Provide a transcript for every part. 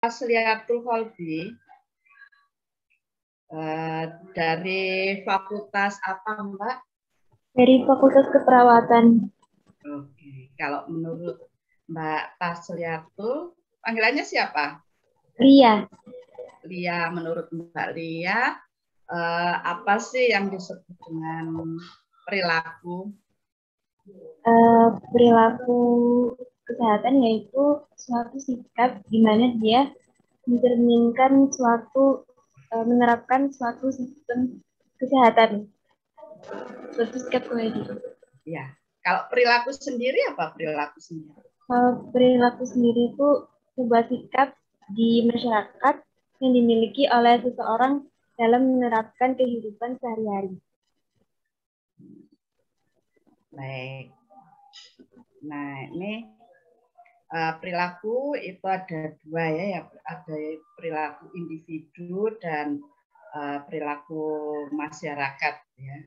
Tasliatul Qalbi dari fakultas apa, Mbak? Dari Fakultas Keperawatan. Oke, kalau menurut Mbak Tasliatul, panggilannya siapa? Lia. Lia, menurut Mbak Lia, apa sih yang disebut dengan perilaku? Perilaku kesehatan yaitu suatu sikap di mana dia mencerminkan menerapkan suatu sistem kesehatan, suatu sikap kewajiban. Ya, kalau perilaku sendiri apa perilaku sendiri? Kalau perilaku sendiri itu sebuah sikap di masyarakat yang dimiliki oleh seseorang dalam menerapkan kehidupan sehari-hari. Baik. Nah, ini perilaku itu ada dua ya, ada perilaku individu dan perilaku masyarakat ya.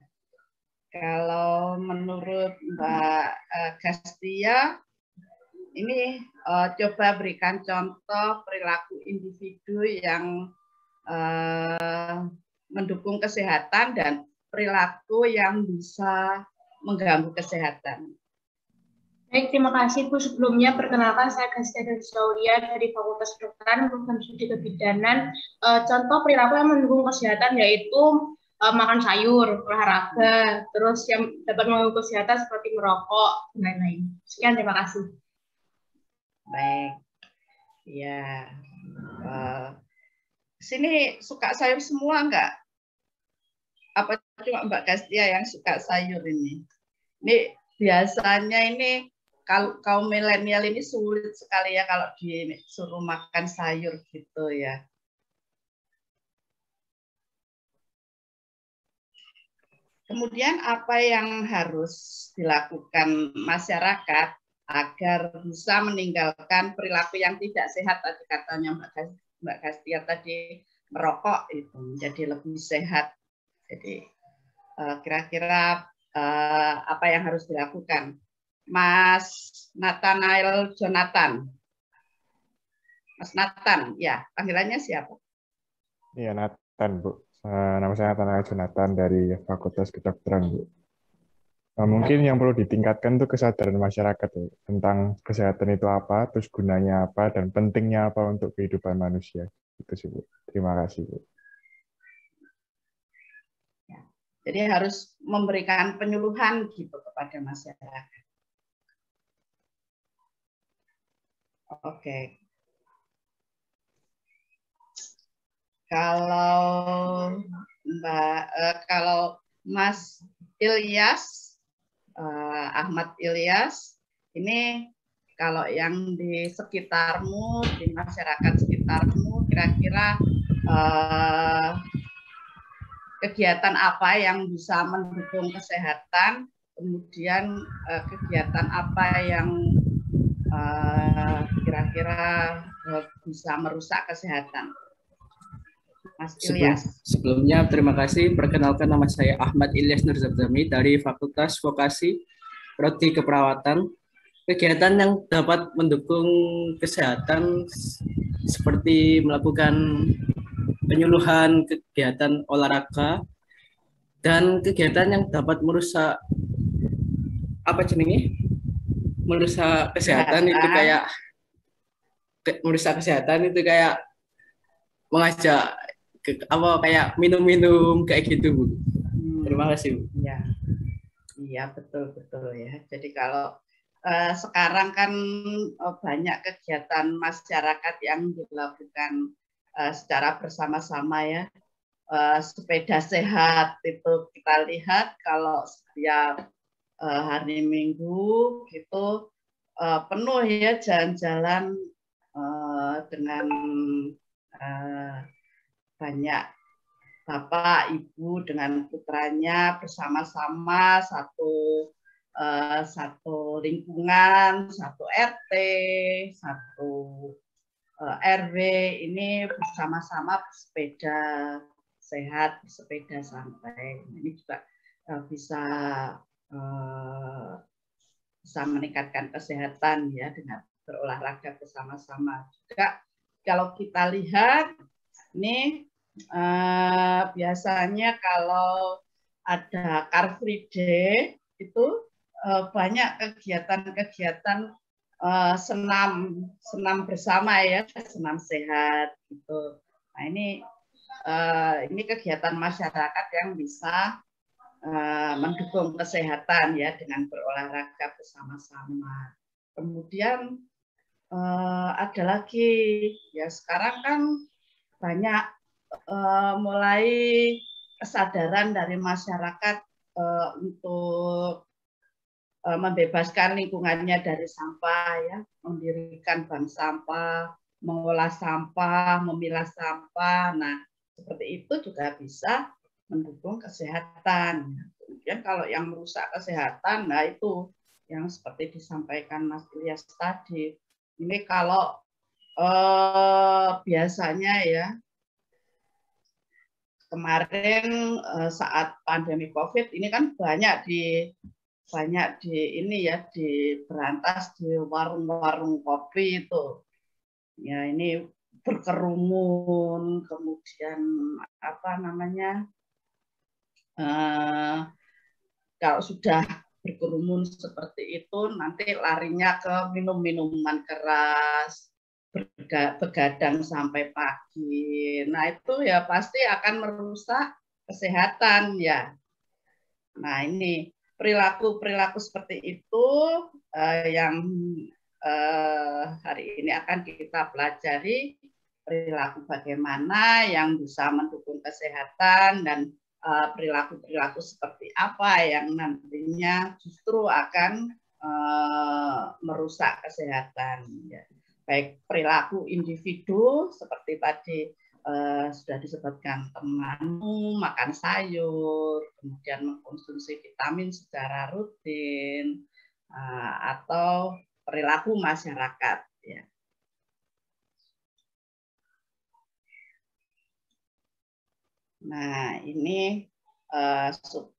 Kalau menurut Mbak Gastia, ini coba berikan contoh perilaku individu yang mendukung kesehatan dan perilaku yang bisa mengganggu kesehatan. Baik, terima kasih Bu. Sebelumnya perkenalkan saya Gastia Daulia dari Fakultas Kedokteran, program studi kebidanan. Contoh perilaku yang mendukung kesehatan yaitu makan sayur, olahraga, terus yang dapat mengganggu kesehatan seperti merokok dan lain-lain. Sekian, terima kasih. Baik, ya. Sini suka sayur semua enggak? Apa cuma Mbak Gastia yang suka sayur ini? Ini biasanya ini kalau kaum milenial ini sulit sekali ya kalau disuruh makan sayur gitu ya. Kemudian apa yang harus dilakukan masyarakat agar bisa meninggalkan perilaku yang tidak sehat tadi katanya Mbak Gastia tadi, merokok itu menjadi lebih sehat. Jadi kira-kira apa yang harus dilakukan? Mas Nathanael Jonathan. Mas Nathan, ya, panggilannya siapa? Iya, Nathan, Bu. Nama saya Nathanael Jonathan dari Fakultas Kedokteran, Bu. Mungkin yang perlu ditingkatkan itu kesadaran masyarakat Bu, tentang kesehatan itu apa, terus gunanya apa, dan pentingnya apa untuk kehidupan manusia. Itu sih, Bu. Terima kasih, Bu. Jadi harus memberikan penyuluhan gitu kepada masyarakat. Oke. Kalau kalau Mas Ilyas, Ahmad Ilyas, ini kalau yang di sekitarmu, di masyarakat sekitarmu, kira-kira kegiatan apa yang bisa mendukung kesehatan, kemudian kegiatan apa yang kira-kira bisa merusak kesehatan. Mas Ilyas. Sebelumnya terima kasih. Perkenalkan nama saya Ahmad Ilyas Nurzabdami dari Fakultas Vokasi Prodi Keperawatan. Kegiatan yang dapat mendukung kesehatan seperti melakukan penyuluhan kegiatan olahraga dan kegiatan yang dapat merusak merusak kesehatan itu kayak mengajak kayak minum-minum kayak gitu Bu. Terima kasih Bu. Iya betul ya. Jadi kalau sekarang kan banyak kegiatan masyarakat yang dilakukan secara bersama-sama ya. Sepeda sehat itu kita lihat kalau setiap hari Minggu gitu penuh ya jalan-jalan dengan banyak bapak ibu dengan putranya bersama-sama satu lingkungan, satu RT, satu RW ini bersama-sama bersepeda sehat, bersepeda santai. Ini juga bisa meningkatkan kesehatan ya dengan berolahraga bersama-sama. Juga kalau kita lihat ini biasanya kalau ada Car Free Day itu banyak kegiatan-kegiatan senam bersama ya, senam sehat gitu. Nah ini kegiatan masyarakat yang bisa mendukung kesehatan ya dengan berolahraga bersama-sama. Kemudian ada lagi ya, sekarang kan banyak mulai kesadaran dari masyarakat untuk membebaskan lingkungannya dari sampah ya, mendirikan bank sampah, mengolah sampah, memilah sampah. Nah, seperti itu juga bisa mendukung kesehatan. Kemudian kalau yang merusak kesehatan, nah itu yang seperti disampaikan Mas Ilyas tadi. Ini kalau biasanya ya, kemarin saat pandemi COVID ini kan banyak di ini ya, di berantas di warung-warung kopi itu. Ya ini berkerumun, kemudian apa namanya, kalau sudah berkerumun seperti itu nanti larinya ke minum-minuman keras, begadang sampai pagi. Nah itu ya pasti akan merusak kesehatan ya. Nah ini perilaku-perilaku seperti itu yang hari ini akan kita pelajari, perilaku bagaimana yang bisa mendukung kesehatan dan perilaku-perilaku seperti apa yang nantinya justru akan merusak kesehatan. Ya. Baik perilaku individu seperti tadi sudah disebutkan temanu, makan sayur, kemudian mengkonsumsi vitamin secara rutin, atau perilaku masyarakat. Ya. Nah, ini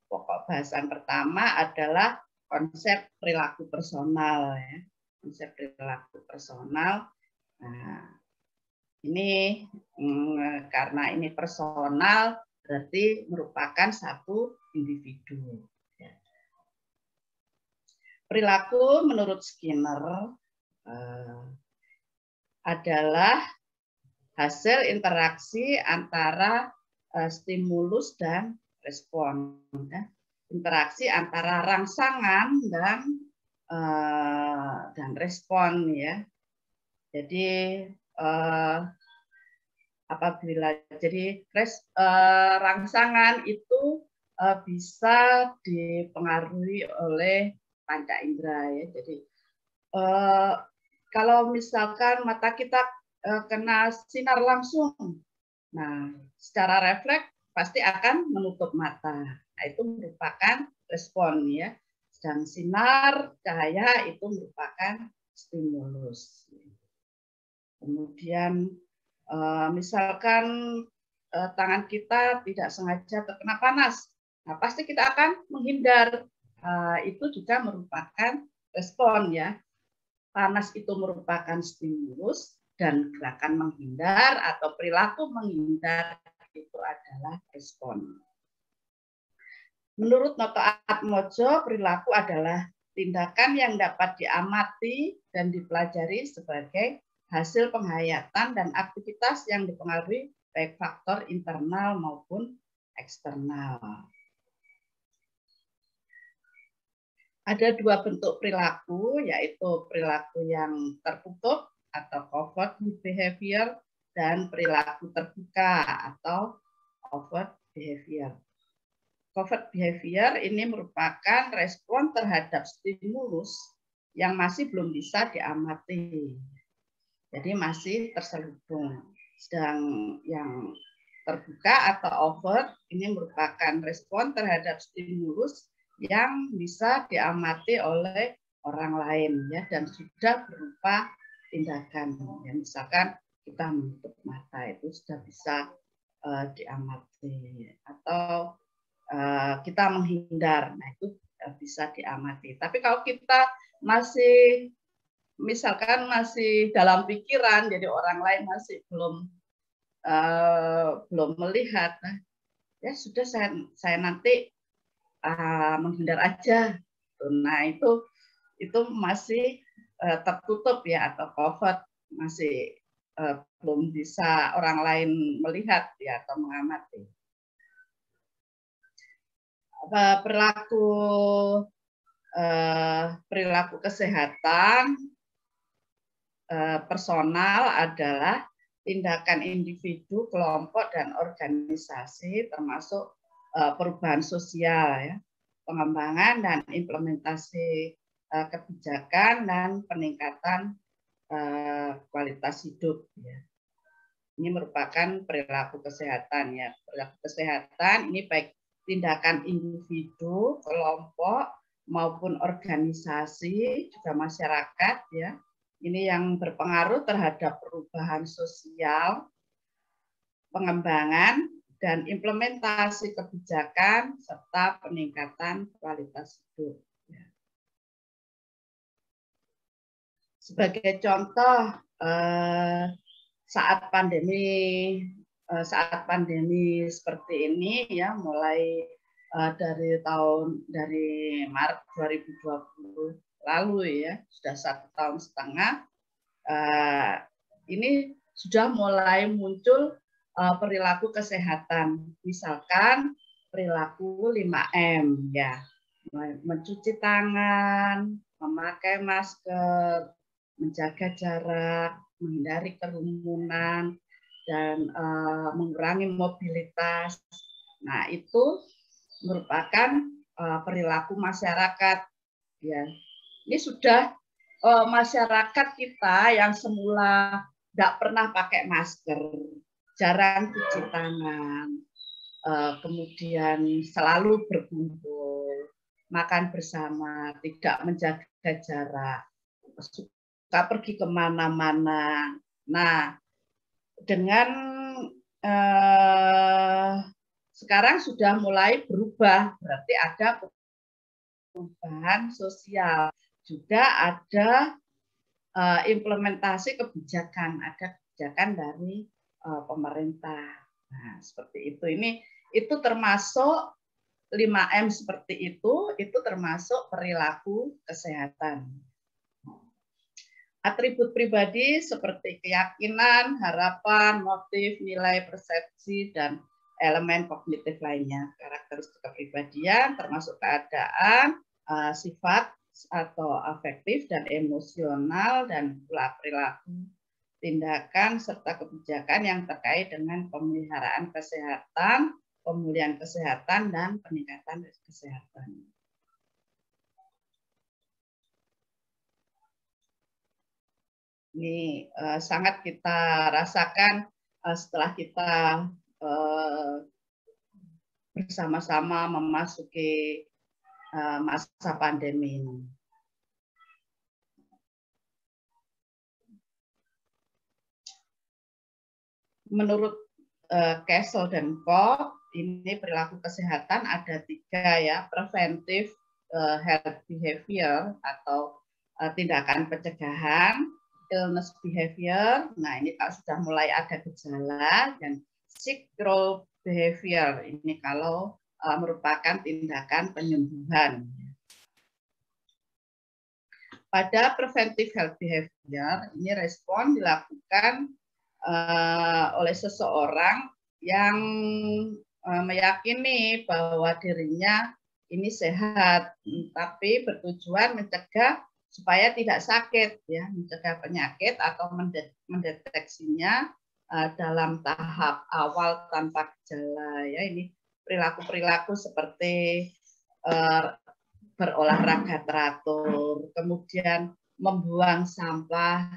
pokok bahasan pertama adalah konsep perilaku personal. Ya. Konsep perilaku personal. Nah, ini karena ini personal berarti merupakan satu individu. Perilaku menurut Skinner adalah hasil interaksi antara stimulus dan respon. Interaksi antara rangsangan dan respon ya. Jadi apabila jadi rangsangan itu bisa dipengaruhi oleh panca indera ya. Jadi kalau misalkan mata kita kena sinar langsung, nah secara refleks pasti akan menutup mata. Nah, itu merupakan respon ya. Dan sinar cahaya itu merupakan stimulus. Kemudian misalkan tangan kita tidak sengaja terkena panas, nah pasti kita akan menghindar. Itu juga merupakan respon ya. Panas itu merupakan stimulus dan gerakan menghindar atau perilaku menghindar itu adalah respon. Menurut Noto Atmojo, perilaku adalah tindakan yang dapat diamati dan dipelajari sebagai hasil penghayatan dan aktivitas yang dipengaruhi baik faktor internal maupun eksternal. Ada dua bentuk perilaku, yaitu perilaku yang tertutup atau covert behavior dan perilaku terbuka atau overt behavior. Covert behavior ini merupakan respon terhadap stimulus yang masih belum bisa diamati. Jadi masih terselubung. Sedang yang terbuka atau overt ini merupakan respon terhadap stimulus yang bisa diamati oleh orang lain ya, dan sudah berupa tindakan. Ya, misalkan kita menutup mata itu sudah bisa diamati, atau kita menghindar, nah itu bisa diamati. Tapi kalau kita masih misalkan masih dalam pikiran, jadi orang lain masih belum melihat, nah, ya sudah saya nanti menghindar aja. Nah itu masih tertutup ya, atau covered, masih belum bisa orang lain melihat ya atau mengamati. Perilaku kesehatan personal adalah tindakan individu, kelompok, dan organisasi, termasuk perubahan sosial, ya, pengembangan dan implementasi kebijakan dan peningkatan kualitas hidup. Ya. Ini merupakan perilaku kesehatan. Ya. Perilaku kesehatan ini baik tindakan individu, kelompok, maupun organisasi, juga masyarakat, ya. Ini yang berpengaruh terhadap perubahan sosial, pengembangan, dan implementasi kebijakan, serta peningkatan kualitas hidup. Sebagai contoh, saat pandemi seperti ini, ya, mulai dari Maret 2020 lalu, ya, sudah 1,5 tahun, ini sudah mulai muncul perilaku kesehatan, misalkan perilaku 5M, ya, mencuci tangan, memakai masker, menjaga jarak, menghindari kerumunan, dan mengurangi mobilitas. Nah, itu merupakan perilaku masyarakat, ya. Ini sudah masyarakat kita yang semula tidak pernah pakai masker, jarang cuci tangan, kemudian selalu berkumpul, makan bersama, tidak menjaga jarak, suka pergi kemana-mana. Nah, dengan sekarang sudah mulai berubah, berarti ada perubahan sosial, juga ada implementasi kebijakan, ada kebijakan dari pemerintah. Nah, seperti itu. Itu termasuk 5M seperti itu termasuk perilaku kesehatan. Atribut pribadi seperti keyakinan, harapan, motif, nilai, persepsi, dan elemen kognitif lainnya. Karakteristik kepribadian termasuk keadaan, sifat atau afektif dan emosional, dan pula perilaku, tindakan, serta kebijakan yang terkait dengan pemeliharaan kesehatan, pemulihan kesehatan, dan peningkatan kesehatan. Ini sangat kita rasakan setelah kita bersama-sama memasuki masa pandemi ini. Menurut Castle dan Koch, ini perilaku kesehatan ada 3, ya, preventive health behavior atau tindakan pencegahan, illness behavior. Nah, ini kalau sudah mulai ada gejala, dan sick growth behavior, ini kalau merupakan tindakan penyembuhan. Pada preventive health behavior, ini respon dilakukan oleh seseorang yang meyakini bahwa dirinya ini sehat, tapi bertujuan mencegah supaya tidak sakit, ya, mencegah penyakit atau mendeteksinya dalam tahap awal tanpa gejala, ya. Ini perilaku-perilaku seperti berolahraga teratur, kemudian membuang sampah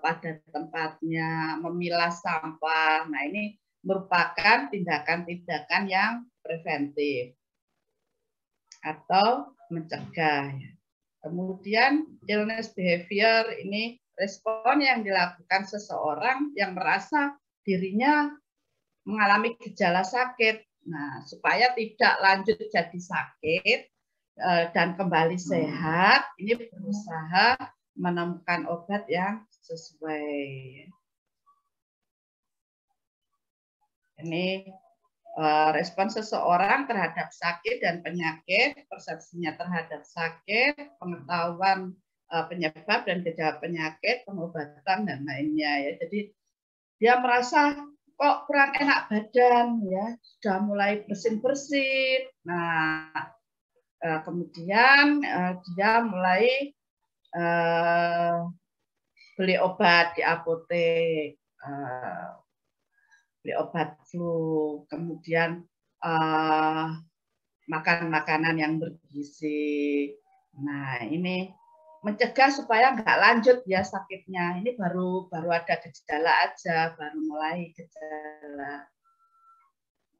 pada tempatnya, memilah sampah. Nah, ini merupakan tindakan-tindakan yang preventif atau mencegah. Kemudian illness behavior, ini respon yang dilakukan seseorang yang merasa dirinya mengalami gejala sakit. Nah, supaya tidak lanjut jadi sakit dan kembali sehat, ini berusaha menemukan obat yang sesuai. Ini respon seseorang terhadap sakit dan penyakit, persepsinya terhadap sakit, pengetahuan penyebab dan gejala penyakit, pengobatan dan lainnya ya. Jadi dia merasa kok kurang enak badan ya, sudah mulai bersin-bersin. Nah, kemudian dia mulai beli obat di apotek, beli obat flu, kemudian makan makanan yang bergizi. Nah, ini mencegah supaya nggak lanjut ya sakitnya. Ini baru ada gejala aja, baru mulai gejala.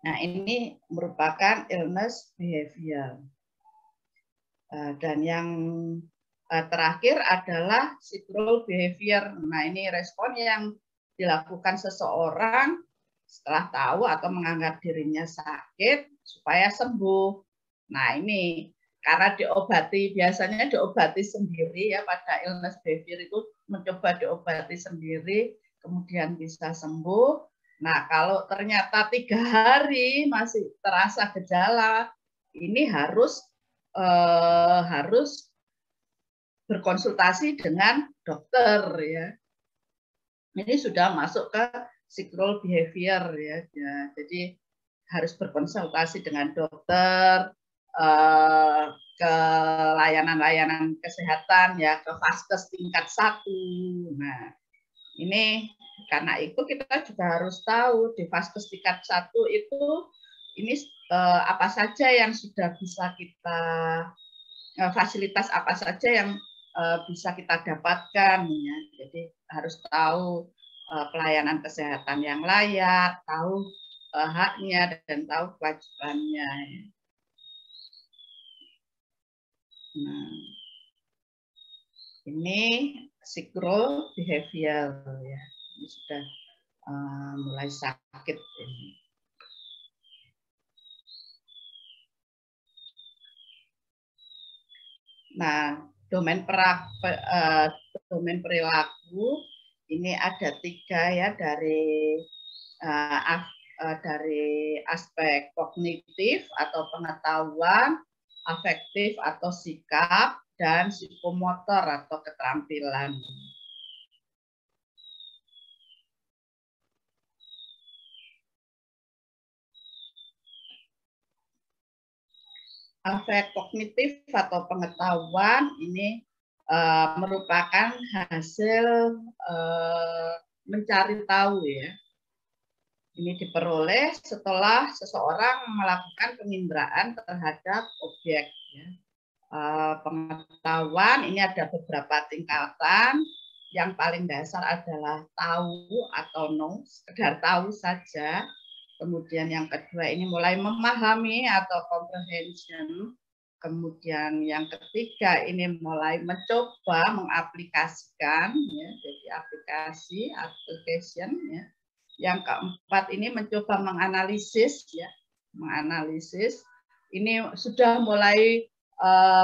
Nah, ini merupakan illness behavior. Dan yang terakhir adalah psychological behavior. Nah, ini respon yang dilakukan seseorang setelah tahu atau menganggap dirinya sakit supaya sembuh. Nah, ini karena diobati, biasanya diobati sendiri ya, pada illness behavior itu mencoba diobati sendiri, kemudian bisa sembuh. Nah, kalau ternyata 3 hari masih terasa gejala, ini harus berkonsultasi dengan dokter ya. Ini sudah masuk ke psychological behavior ya. Jadi harus berkonsultasi dengan dokter, ke layanan-layanan kesehatan ya, ke vaskes tingkat 1. Nah, ini karena itu kita juga harus tahu di vaskes tingkat 1 itu ini apa saja yang sudah bisa kita, fasilitas apa saja yang bisa kita dapatkan ya. Jadi harus tahu pelayanan kesehatan yang layak, tahu haknya dan tahu kewajibannya. Nah, ini psychological behavior ya. Ini sudah mulai sakit ini. Nah, domain perilaku ini ada 3 ya, dari aspek kognitif atau pengetahuan, afektif atau sikap, dan psikomotor atau keterampilan. Afek kognitif atau pengetahuan ini merupakan hasil mencari tahu ya. Ini diperoleh setelah seseorang melakukan penginderaan terhadap objek. Ya. Pengetahuan ini ada beberapa tingkatan. Yang paling dasar adalah tahu atau know, sekedar tahu saja. Kemudian yang kedua ini mulai memahami atau comprehension. Kemudian yang ketiga ini mulai mencoba mengaplikasikan, ya, jadi application. Ya. Yang keempat ini mencoba menganalisis, ya, menganalisis. Ini sudah mulai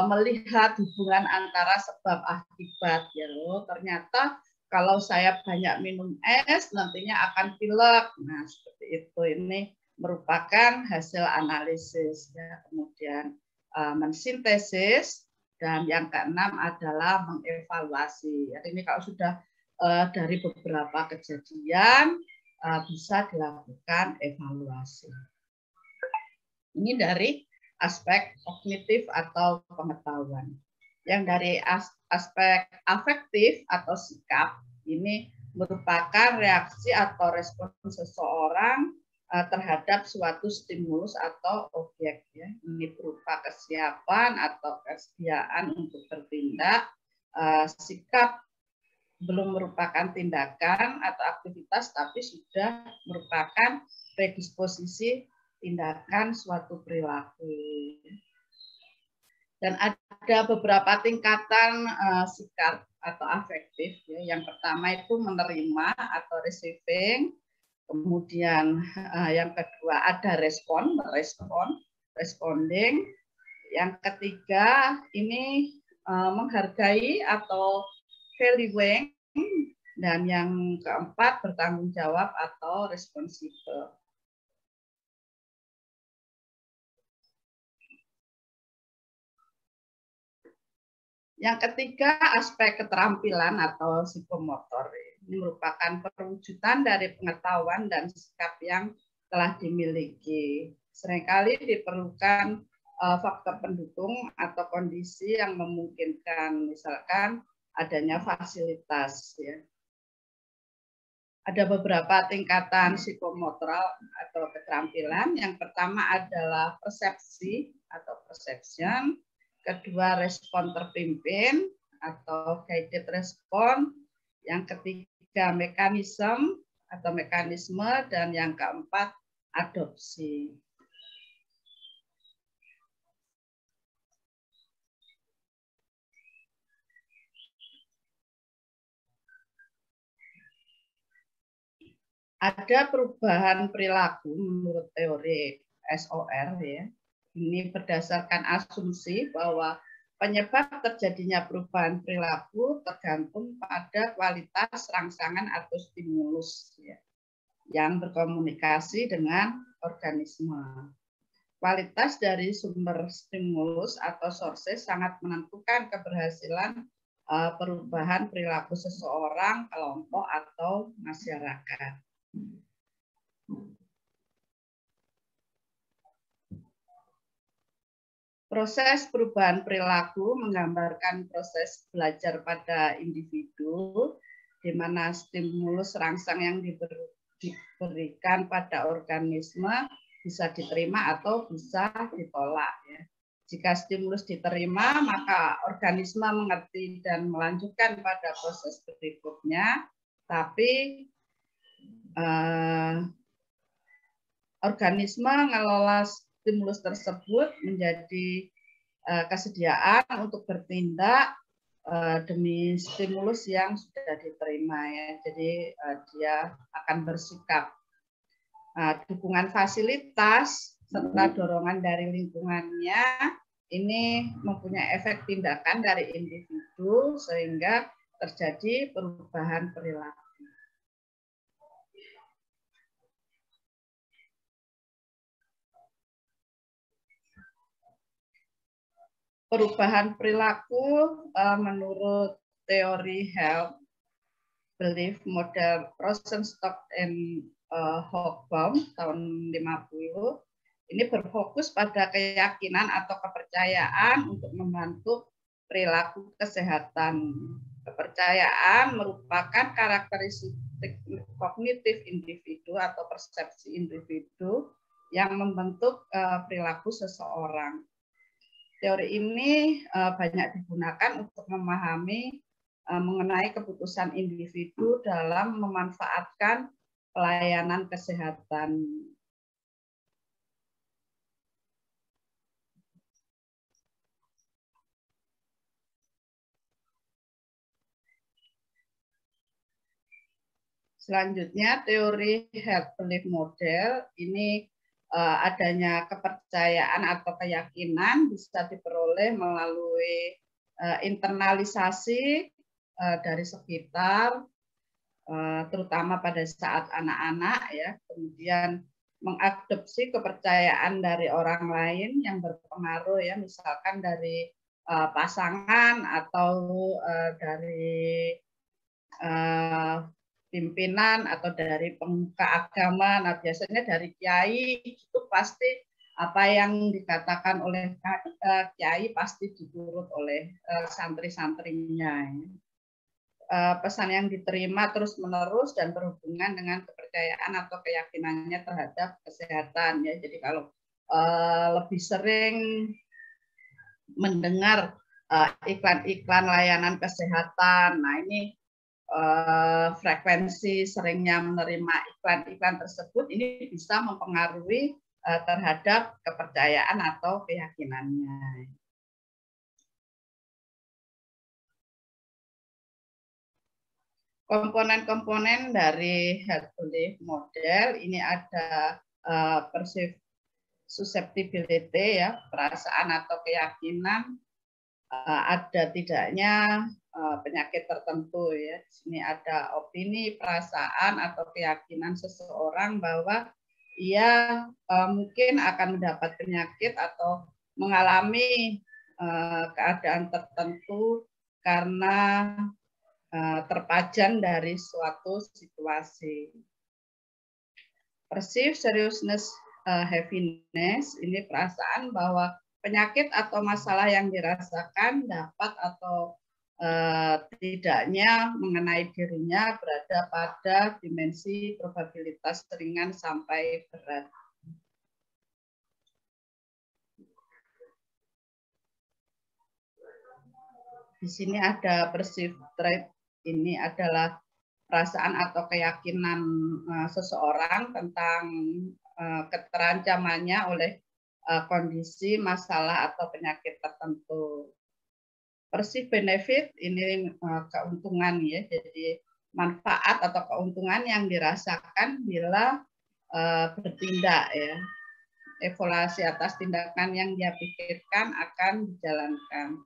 melihat hubungan antara sebab akibat, ya loh. Ternyata kalau saya banyak minum es nantinya akan pilek. Nah, seperti itu. Ini merupakan hasil analisis, ya. Kemudian mensintesis, dan yang keenam adalah mengevaluasi. Jadi ini kalau sudah dari beberapa kejadian bisa dilakukan evaluasi. Ini dari aspek kognitif atau pengetahuan. Yang dari aspek afektif atau sikap, ini merupakan reaksi atau respon seseorang terhadap suatu stimulus atau objek. Ya. Ini berupa kesiapan atau kesediaan untuk bertindak. Sikap belum merupakan tindakan atau aktivitas, tapi sudah merupakan predisposisi tindakan suatu perilaku. Dan ada beberapa tingkatan sikap atau afektif. Ya. Yang pertama itu menerima atau receiving. Kemudian yang kedua ada responding. Yang ketiga ini menghargai atau valuing, dan yang keempat bertanggung jawab atau responsible. Yang ketiga, aspek keterampilan atau psikomotor. Ini merupakan perwujudan dari pengetahuan dan sikap yang telah dimiliki. Seringkali diperlukan faktor pendukung atau kondisi yang memungkinkan, misalkan adanya fasilitas. Ya. Ada beberapa tingkatan psikomotor atau keterampilan. Yang pertama adalah persepsi atau perception. Kedua, respon terpimpin atau guided respon. Yang ketiga, mekanisme atau mekanisme. Dan yang keempat, adopsi. Ada perubahan perilaku menurut teori SOR ya. Ini berdasarkan asumsi bahwa penyebab terjadinya perubahan perilaku tergantung pada kualitas rangsangan atau stimulus ya, yang berkomunikasi dengan organisme. Kualitas dari sumber stimulus atau sources sangat menentukan keberhasilan perubahan perilaku seseorang, kelompok, atau masyarakat. Proses perubahan perilaku menggambarkan proses belajar pada individu, di mana stimulus rangsang yang diberikan pada organisme bisa diterima atau bisa ditolak. Ya. Jika stimulus diterima, maka organisme mengerti dan melanjutkan pada proses berikutnya, tapi organisme mengelola stimulus tersebut menjadi kesediaan untuk bertindak demi stimulus yang sudah diterima ya. Jadi dia akan bersikap. Dukungan fasilitas serta dorongan dari lingkungannya ini mempunyai efek tindakan dari individu sehingga terjadi perubahan perilaku. Perubahan perilaku menurut teori health belief model Rosenstock and Hobsbawm tahun 50 ini berfokus pada keyakinan atau kepercayaan untuk membantu perilaku kesehatan. Kepercayaan merupakan karakteristik kognitif individu atau persepsi individu yang membentuk perilaku seseorang. Teori ini banyak digunakan untuk memahami mengenai keputusan individu dalam memanfaatkan pelayanan kesehatan. Selanjutnya, teori health belief model ini adanya kepercayaan atau keyakinan bisa diperoleh melalui internalisasi dari sekitar, terutama pada saat anak-anak ya, kemudian mengadopsi kepercayaan dari orang lain yang berpengaruh ya, misalkan dari pasangan atau dari pimpinan atau dari pemuka agama. Nah, biasanya dari kiai itu pasti apa yang dikatakan oleh kiai pasti diturut oleh santri-santrinya. Pesan yang diterima terus-menerus dan berhubungan dengan kepercayaan atau keyakinannya terhadap kesehatan. Ya, jadi kalau lebih sering mendengar iklan-iklan layanan kesehatan, nah ini frekuensi seringnya menerima iklan-iklan tersebut ini bisa mempengaruhi terhadap kepercayaan atau keyakinannya. Komponen-komponen dari health belief model ini ada susceptibility ya, perasaan atau keyakinan, ada tidaknya penyakit tertentu ya. Di sini ada opini, perasaan atau keyakinan seseorang bahwa ia mungkin akan mendapat penyakit atau mengalami keadaan tertentu karena terpajan dari suatu situasi. Perceived seriousness heaviness, ini perasaan bahwa penyakit atau masalah yang dirasakan dapat atau tidaknya mengenai dirinya berada pada dimensi probabilitas ringan sampai berat. Di sini ada perceived threat, ini adalah perasaan atau keyakinan seseorang tentang keterancamannya oleh kondisi, masalah, atau penyakit tertentu. Perceived benefit, ini keuntungan ya, jadi manfaat atau keuntungan yang dirasakan bila bertindak ya. Evaluasi atas tindakan yang dia pikirkan akan dijalankan.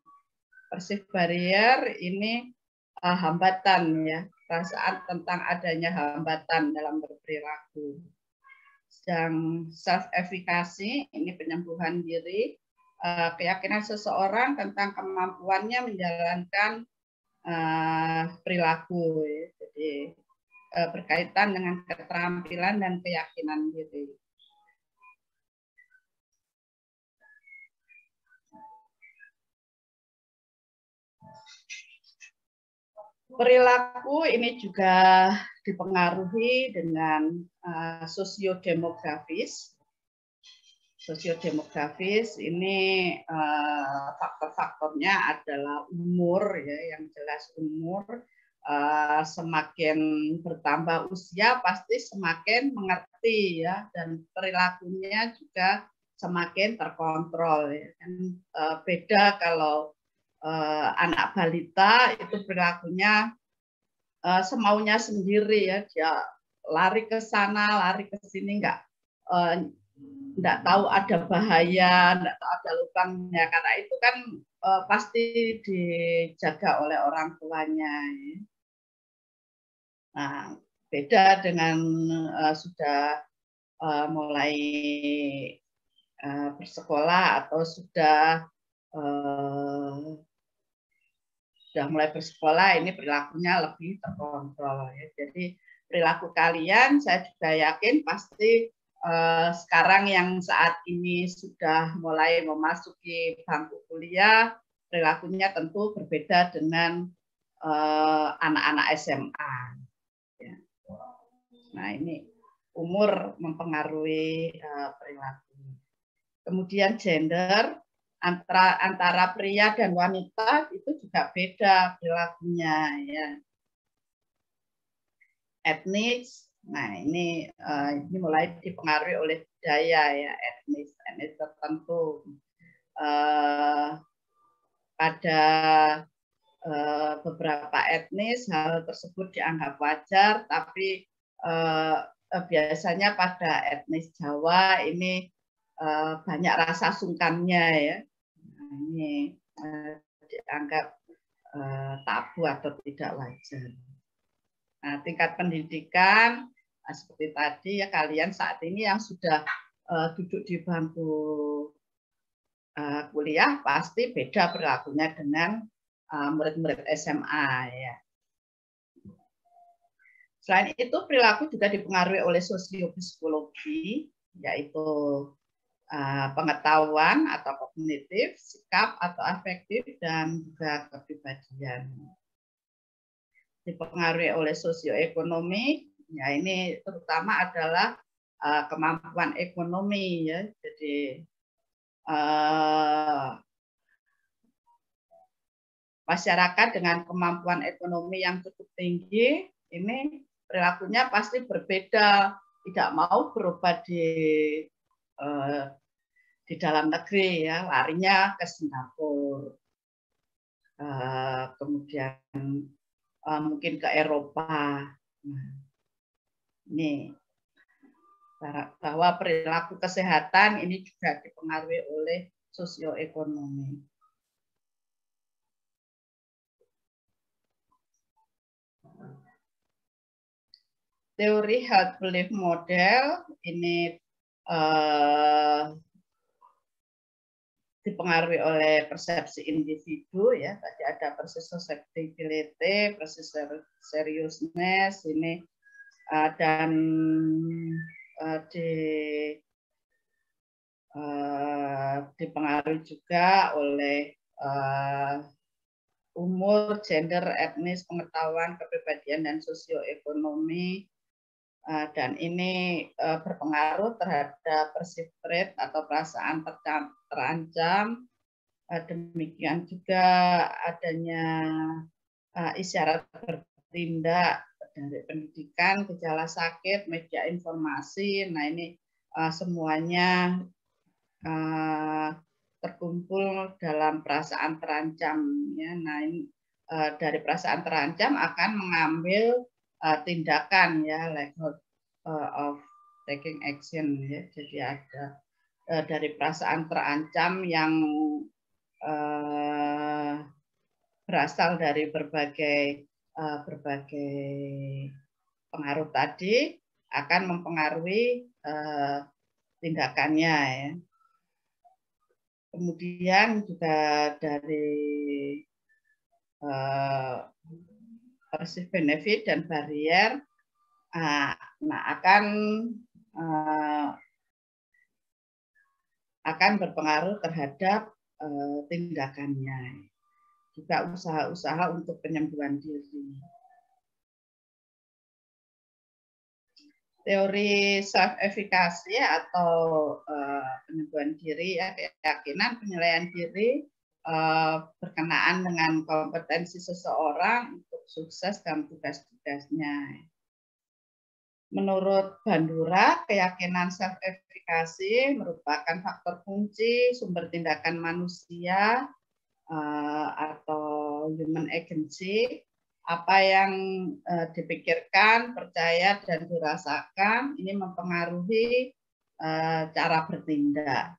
Perceived barrier, ini hambatan ya, perasaan tentang adanya hambatan dalam berperilaku. Sedang self-efficacy, ini penyembuhan diri, keyakinan seseorang tentang kemampuannya menjalankan perilaku, ya. Jadi berkaitan dengan keterampilan dan keyakinan diri. Perilaku ini juga dipengaruhi dengan sosiodemografis. Sosiodemografis ini faktor-faktornya adalah umur ya, yang jelas umur. Semakin bertambah usia pasti semakin mengerti ya, dan perilakunya juga semakin terkontrol ya. Beda kalau anak balita itu perilakunya semaunya sendiri ya, dia lari ke sana, lari ke sini, nggak tahu ada bahaya, nggak tahu ada lubangnya, karena itu kan pasti dijaga oleh orang tuanya. Ya. Nah, beda dengan sudah mulai bersekolah atau sudah mulai bersekolah, ini perilakunya lebih terkontrol ya. Jadi perilaku kalian saya juga yakin pasti sekarang yang saat ini sudah mulai memasuki bangku kuliah, perilakunya tentu berbeda dengan anak-anak SMA. Ya. Nah, ini umur mempengaruhi perilaku. Kemudian gender, antara pria dan wanita itu juga beda perilakunya ya. Etnis, nah ini mulai dipengaruhi oleh budaya ya, etnis tertentu. Pada beberapa etnis hal tersebut dianggap wajar, tapi biasanya pada etnis Jawa ini banyak rasa sungkannya ya. Ini dianggap tabu atau tidak wajar. Nah, tingkat pendidikan seperti tadi ya, kalian saat ini yang sudah duduk di bangku kuliah pasti beda perilakunya dengan murid-murid SMA ya. Selain itu perilaku juga dipengaruhi oleh sosiopsikologi, yaitu pengetahuan atau kognitif, sikap atau afektif, dan juga kepribadian. Dipengaruhi oleh sosioekonomi, ya ini terutama adalah kemampuan ekonomi ya. Jadi masyarakat dengan kemampuan ekonomi yang cukup tinggi, ini perilakunya pasti berbeda, tidak mau berobat di dalam negeri ya, larinya ke Singapura, kemudian mungkin ke Eropa. Nah, ini bahwa perilaku kesehatan ini juga dipengaruhi oleh sosioekonomi. teori held belief model ini dipengaruhi oleh persepsi individu ya. Tadi ada persis susceptibility, persis seriousness ini dan dipengaruhi juga oleh umur, gender, etnis, pengetahuan, kepribadian dan sosioekonomi. Dan ini berpengaruh terhadap perceived threat atau perasaan terancam. Demikian juga adanya isyarat bertindak dari pendidikan, gejala sakit, media informasi. Nah ini semuanya terkumpul dalam perasaan terancam. Ya. Nah ini dari perasaan terancam akan mengambil tindakan ya, likelihood of taking action ya. Jadi ada dari perasaan terancam yang berasal dari berbagai pengaruh tadi akan mempengaruhi tindakannya ya. Kemudian juga dari perceived benefit dan barrier akan berpengaruh terhadap tindakannya. Juga usaha-usaha untuk penyembuhan diri. Teori self-efficacy atau penyembuhan diri ya, keyakinan penilaian diri berkenaan dengan kompetensi seseorang untuk sukses dalam tugas-tugasnya. Menurut Bandura, keyakinan self-efficacy merupakan faktor kunci sumber tindakan manusia atau human agency. Apa yang dipikirkan, percaya, dan dirasakan ini mempengaruhi cara bertindak.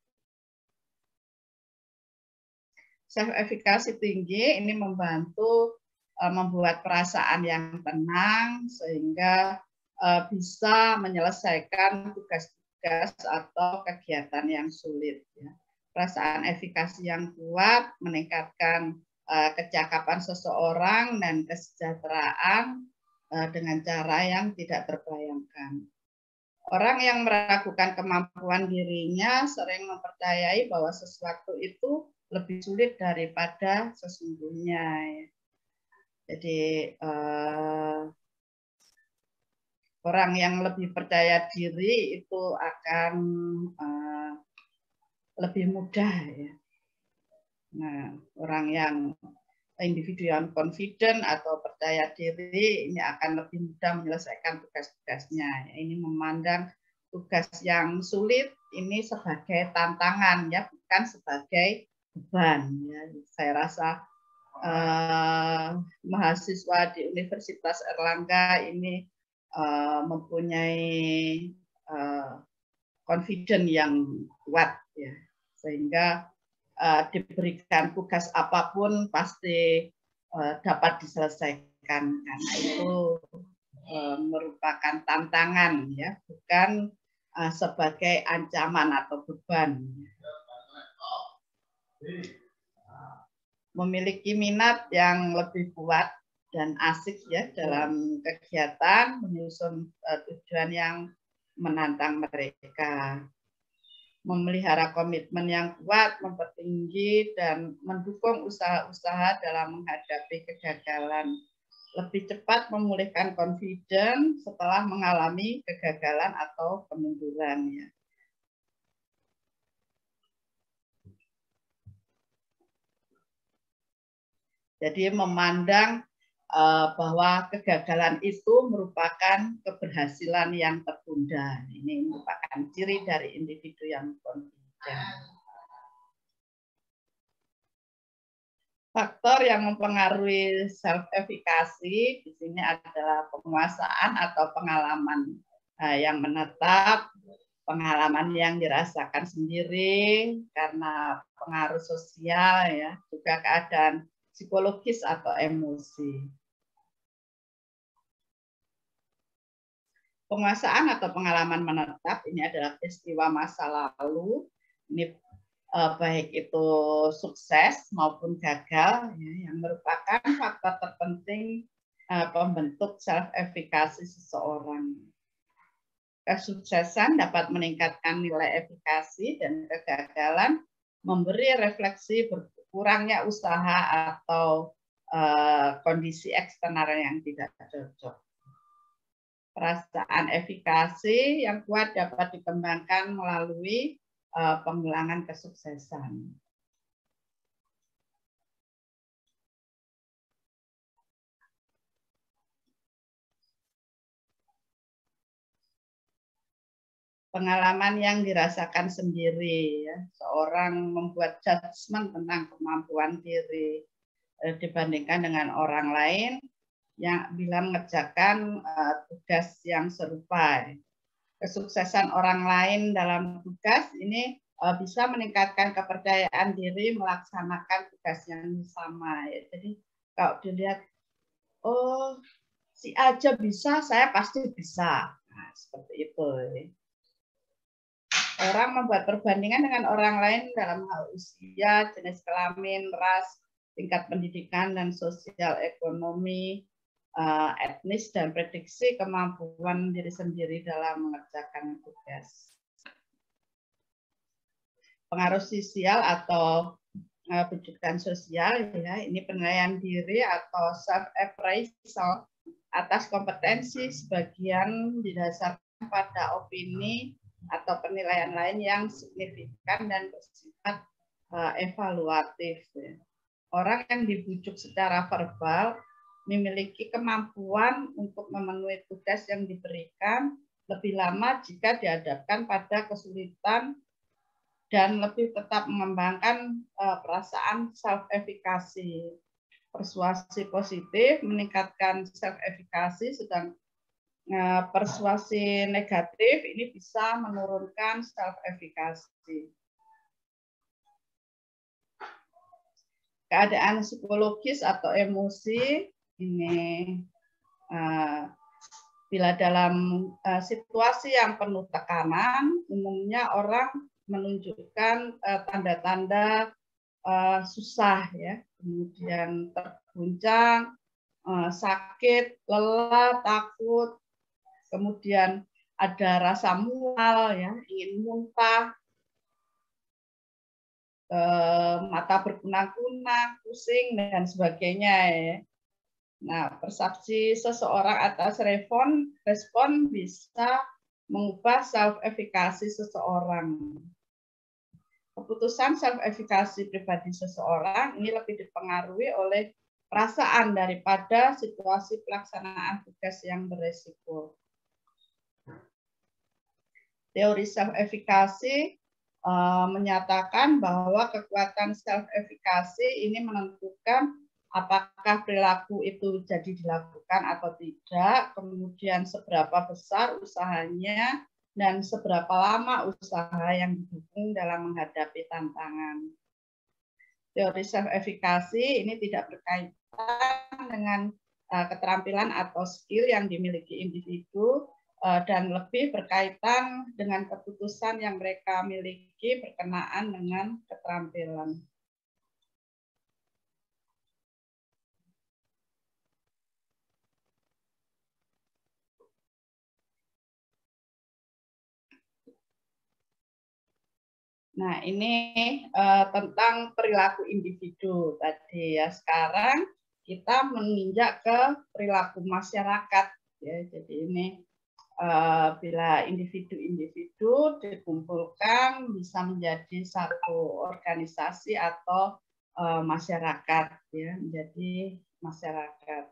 Self-efficacy tinggi ini membantu membuat perasaan yang tenang sehingga bisa menyelesaikan tugas-tugas atau kegiatan yang sulit. Ya. Perasaan efikasi yang kuat meningkatkan kecakapan seseorang dan kesejahteraan dengan cara yang tidak terbayangkan. Orang yang meragukan kemampuan dirinya sering mempercayai bahwa sesuatu itu lebih sulit daripada sesungguhnya. Jadi orang yang lebih percaya diri itu akan lebih mudah ya. Nah, orang yang individu yang confident atau percaya diri ini akan lebih mudah menyelesaikan tugas-tugasnya. Ini memandang tugas yang sulit ini sebagai tantangan ya, bukan sebagai beban. Ya. Saya rasa mahasiswa di Universitas Erlangga ini mempunyai confident yang kuat ya, sehingga diberikan tugas apapun pasti dapat diselesaikan karena itu merupakan tantangan ya, bukan sebagai ancaman atau beban. Memiliki minat yang lebih kuat dan asik ya dalam kegiatan menyusun tujuan yang menantang mereka. Memelihara komitmen yang kuat, mempertinggi dan mendukung usaha-usaha dalam menghadapi kegagalan. Lebih cepat memulihkan confidence setelah mengalami kegagalan atau kemunduran ya. Jadi memandang bahwa kegagalan itu merupakan keberhasilan yang tertunda. Ini merupakan ciri dari individu yang confident. Faktor yang mempengaruhi self-efficacy di sini adalah penguasaan atau pengalaman yang menetap, pengalaman yang dirasakan sendiri karena pengaruh sosial, ya, juga keadaan psikologis atau emosi. Penguasaan atau pengalaman menetap ini adalah peristiwa masa lalu. Ini baik itu sukses maupun gagal, ya, yang merupakan faktor terpenting pembentuk self-efikasi seseorang. Kesuksesan dapat meningkatkan nilai efikasi dan kegagalan memberi refleksi berkurangnya usaha atau kondisi eksternal yang tidak cocok. Perasaan efikasi yang kuat dapat dikembangkan melalui pengulangan kesuksesan. Pengalaman yang dirasakan sendiri, ya. Seorang membuat judgement tentang kemampuan diri dibandingkan dengan orang lain yang bila mengerjakan tugas yang serupa. Kesuksesan orang lain dalam tugas ini bisa meningkatkan kepercayaan diri melaksanakan tugas yang sama. Ya. Jadi kalau dilihat, oh si aja bisa, saya pasti bisa. Nah, seperti itu. Ya. Orang membuat perbandingan dengan orang lain dalam hal usia, jenis kelamin, ras, tingkat pendidikan, dan sosial ekonomi, etnis, dan prediksi kemampuan diri sendiri dalam mengerjakan tugas. Pengaruh sosial atau bujukan sosial, ya, ini penilaian diri atau self-appraisal atas kompetensi sebagian didasarkan pada opini atau penilaian lain yang signifikan dan bersifat evaluatif. Ya. Orang yang dibujuk secara verbal memiliki kemampuan untuk memenuhi tugas yang diberikan lebih lama jika dihadapkan pada kesulitan dan lebih tetap mengembangkan perasaan self-efikasi. Persuasi positif meningkatkan self-efikasi, sedang persuasi negatif ini bisa menurunkan self-efikasi. Keadaan psikologis atau emosi ini bila dalam situasi yang penuh tekanan, umumnya orang menunjukkan tanda-tanda susah, ya, kemudian terguncang, sakit, lelah, takut, kemudian ada rasa mual, ya, ingin muntah, mata berkunang-kunang, pusing, dan sebagainya. Ya. Nah, persepsi seseorang atas respon bisa mengubah self-efikasi seseorang. Keputusan self-efikasi pribadi seseorang ini lebih dipengaruhi oleh perasaan daripada situasi pelaksanaan tugas yang beresiko. Teori self-efikasi menyatakan bahwa kekuatan self-efikasi ini menentukan apakah perilaku itu jadi dilakukan atau tidak, kemudian seberapa besar usahanya, dan seberapa lama usaha yang didukung dalam menghadapi tantangan. Teori self-efikasi ini tidak berkaitan dengan keterampilan atau skill yang dimiliki individu, dan lebih berkaitan dengan keputusan yang mereka miliki berkenaan dengan keterampilan. Nah, ini tentang perilaku individu tadi, ya. Sekarang kita menginjak ke perilaku masyarakat, ya. Jadi ini bila individu-individu dikumpulkan bisa menjadi satu organisasi atau masyarakat, ya, menjadi masyarakat.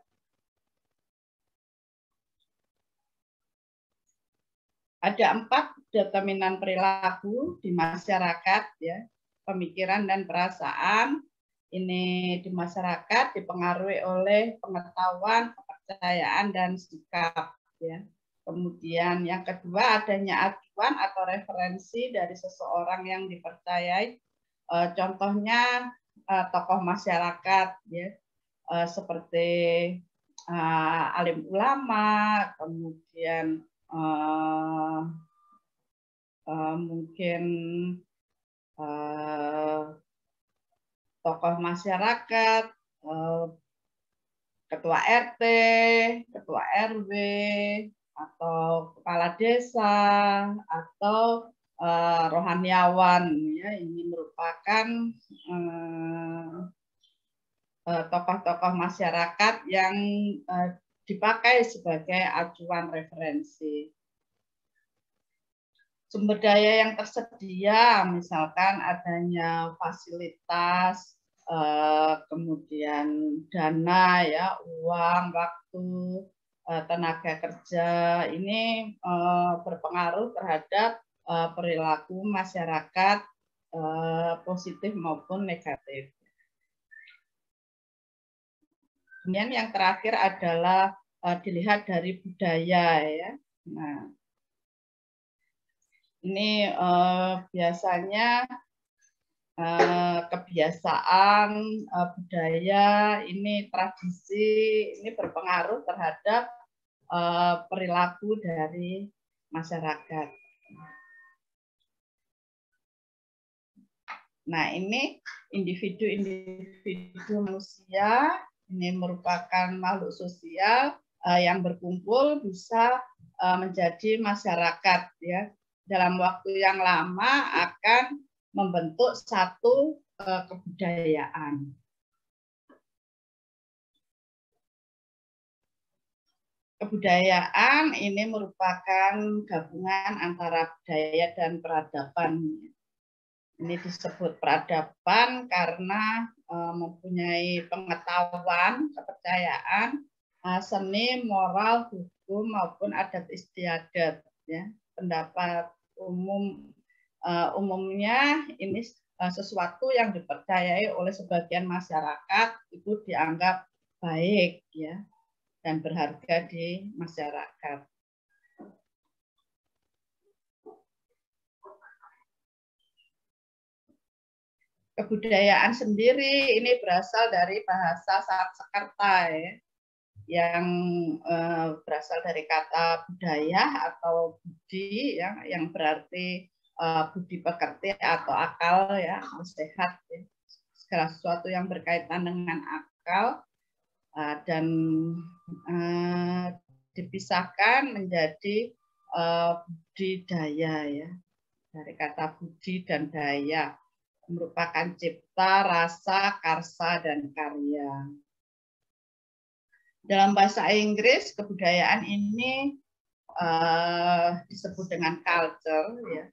Ada 4 determinan perilaku di masyarakat, ya, pemikiran dan perasaan. Ini di masyarakat dipengaruhi oleh pengetahuan, kepercayaan, dan sikap. Ya. Kemudian yang kedua, adanya acuan atau referensi dari seseorang yang dipercayai. Contohnya tokoh masyarakat, ya, seperti alim ulama, kemudian mungkin tokoh masyarakat, ketua RT, ketua RW, atau kepala desa, atau rohaniawan. Ya, ini merupakan tokoh-tokoh masyarakat yang dipakai sebagai acuan referensi. Sumber daya yang tersedia, misalkan adanya fasilitas, kemudian dana, ya, uang, waktu, tenaga kerja, ini berpengaruh terhadap perilaku masyarakat positif maupun negatif. Kemudian yang terakhir adalah dilihat dari budaya, ya. Nah, ini biasanya kebiasaan, budaya, ini tradisi, ini berpengaruh terhadap perilaku dari masyarakat. Nah, ini individu-individu manusia, ini merupakan makhluk sosial yang berkumpul bisa menjadi masyarakat, ya. Dalam waktu yang lama akan membentuk satu kebudayaan. Kebudayaan ini merupakan gabungan antara budaya dan peradaban. Ini disebut peradaban karena mempunyai pengetahuan, kepercayaan, seni, moral, hukum maupun adat istiadat. Ya. Pendapat umumnya ini sesuatu yang dipercayai oleh sebagian masyarakat itu dianggap baik, ya, dan berharga di masyarakat. Kebudayaan sendiri ini berasal dari bahasa Sanskerta, ya, yang berasal dari kata budaya atau budi, ya, yang berarti budi pekerti atau akal, ya, sehat, ya. Segala sesuatu yang berkaitan dengan akal dan dipisahkan menjadi budidaya, ya, dari kata budi dan daya, merupakan cipta, rasa, karsa, dan karya. Dalam bahasa Inggris, kebudayaan ini disebut dengan culture, ya,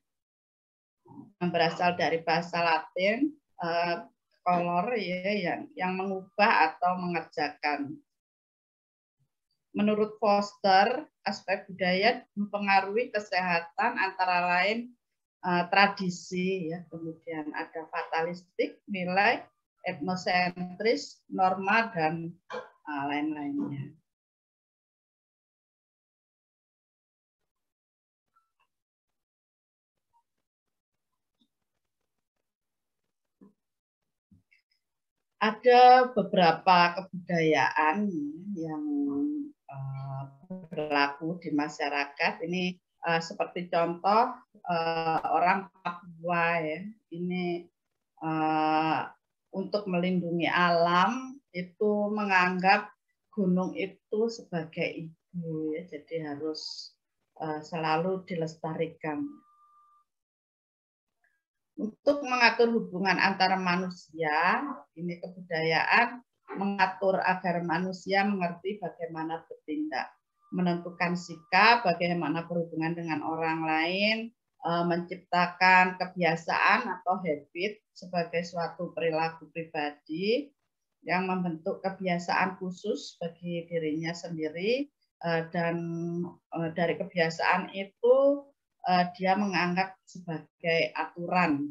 yang berasal dari bahasa Latin, color, ya, yang mengubah atau mengerjakan. Menurut Foster, aspek budaya mempengaruhi kesehatan antara lain tradisi, ya, kemudian ada fatalistik, nilai, etnosentris, norma, dan lain-lainnya. Ada beberapa kebudayaan yang berlaku di masyarakat. Ini seperti contoh orang Papua, ya. Ini untuk melindungi alam itu menganggap gunung itu sebagai ibu, ya. Jadi harus selalu dilestarikan. Untuk mengatur hubungan antara manusia, ini kebudayaan mengatur agar manusia mengerti bagaimana bertindak, menentukan sikap, bagaimana berhubungan dengan orang lain, menciptakan kebiasaan atau habit sebagai suatu perilaku pribadi yang membentuk kebiasaan khusus bagi dirinya sendiri, dan dari kebiasaan itu dia menganggap sebagai aturan.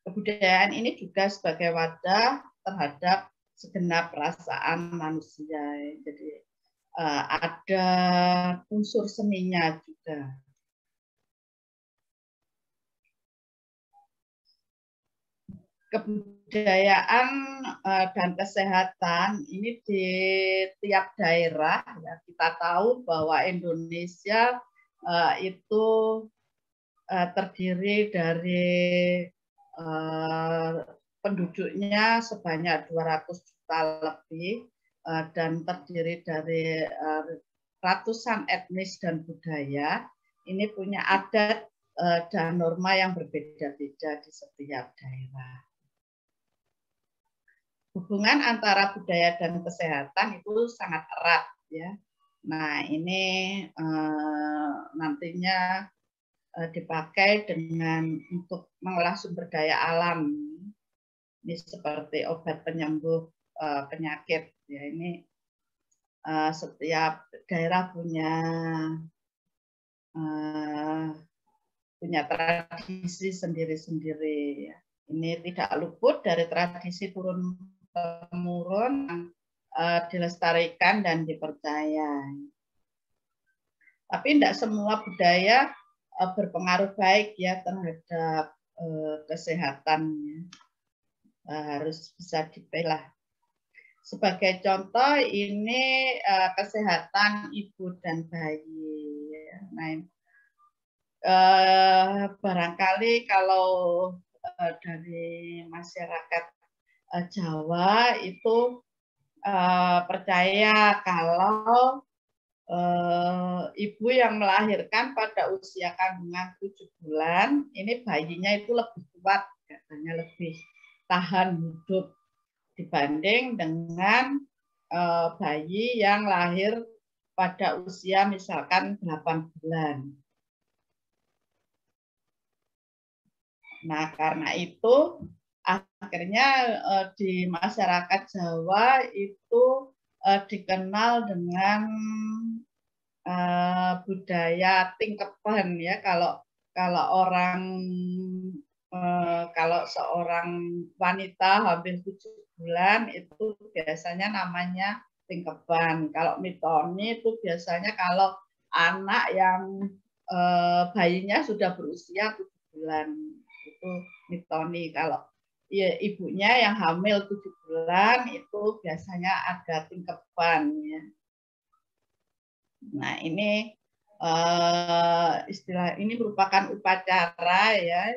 Kebudayaan ini juga sebagai wadah terhadap segenap perasaan manusia. Jadi ada unsur seninya juga. kebudayaan dan kesehatan ini di tiap daerah ya, kita tahu bahwa Indonesia itu terdiri dari penduduknya sebanyak 200 juta lebih dan terdiri dari ratusan etnis dan budaya. Ini punya adat dan norma yang berbeda-beda di setiap daerah. Hubungan antara budaya dan kesehatan itu sangat erat ya. Nah, ini nantinya dipakai dengan untuk mengolah sumber daya alam. Ini seperti obat penyembuh penyakit ya. Ini setiap daerah punya tradisi sendiri-sendiri. Ini tidak luput dari tradisi turun-temurun yang dilestarikan dan dipercaya. Tapi tidak semua budaya berpengaruh baik ya terhadap kesehatannya. Harus bisa dipilah. Sebagai contoh ini kesehatan ibu dan bayi. Nah, barangkali kalau dari masyarakat Jawa itu percaya kalau ibu yang melahirkan pada usia kandungan 7 bulan, ini bayinya itu lebih kuat, katanya lebih tahan hidup dibanding dengan bayi yang lahir pada usia misalkan 8 bulan. Nah, karena itu akhirnya di masyarakat Jawa itu dikenal dengan budaya tingkeban ya. Kalau seorang wanita hamil 7 bulan itu biasanya namanya tingkeban. Kalau mitoni itu biasanya kalau anak yang bayinya sudah berusia 7 bulan itu mitoni. Kalau ya, ibunya yang hamil 7 bulan itu biasanya ada tingkeban ya. Nah, ini istilah ini merupakan upacara ya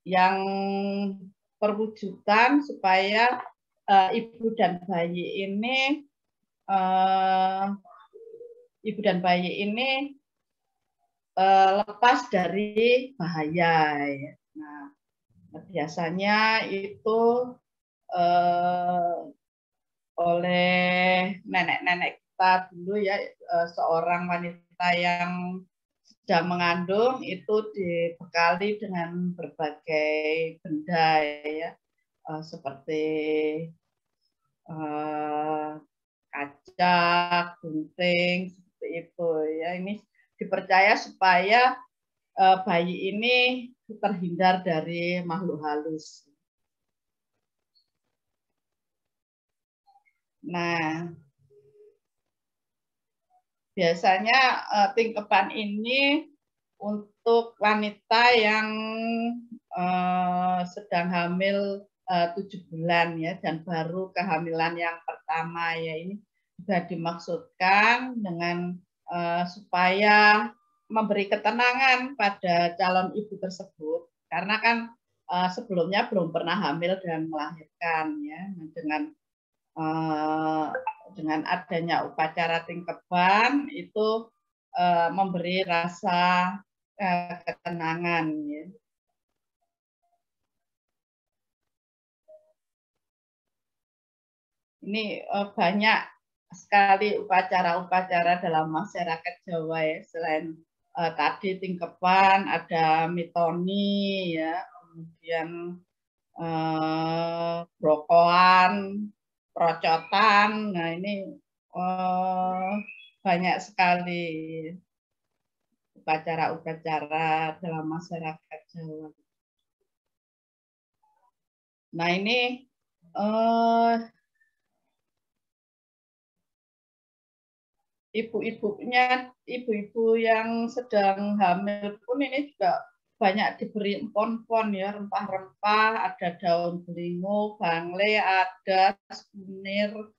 yang perwujudan supaya ibu dan bayi ini lepas dari bahaya. Ya. Nah, biasanya itu oleh nenek-nenek kita dulu ya, seorang wanita yang sedang mengandung itu dibekali dengan berbagai benda ya, seperti kaca, gunting, seperti itu ya. Ini dipercaya supaya bayi ini terhindar dari makhluk halus. Nah, biasanya tingkeban ini untuk wanita yang sedang hamil 7 bulan ya, dan baru kehamilan yang pertama ya. Ini juga dimaksudkan dengan supaya memberi ketenangan pada calon ibu tersebut, karena kan sebelumnya belum pernah hamil dan melahirkan ya. Dengan adanya upacara tingkeban itu memberi rasa ketenangan ya. Ini banyak sekali upacara-upacara dalam masyarakat Jawa ya. Selain tadi tingkeban, ada mitoni ya, kemudian brokoan, procotan. Nah, ini banyak sekali upacara-upacara dalam masyarakat Jawa. Nah, ini ibu-ibu yang sedang hamil pun ini juga banyak diberi empon-empon ya, rempah-rempah, ada daun belingo, bangle, ada kunir,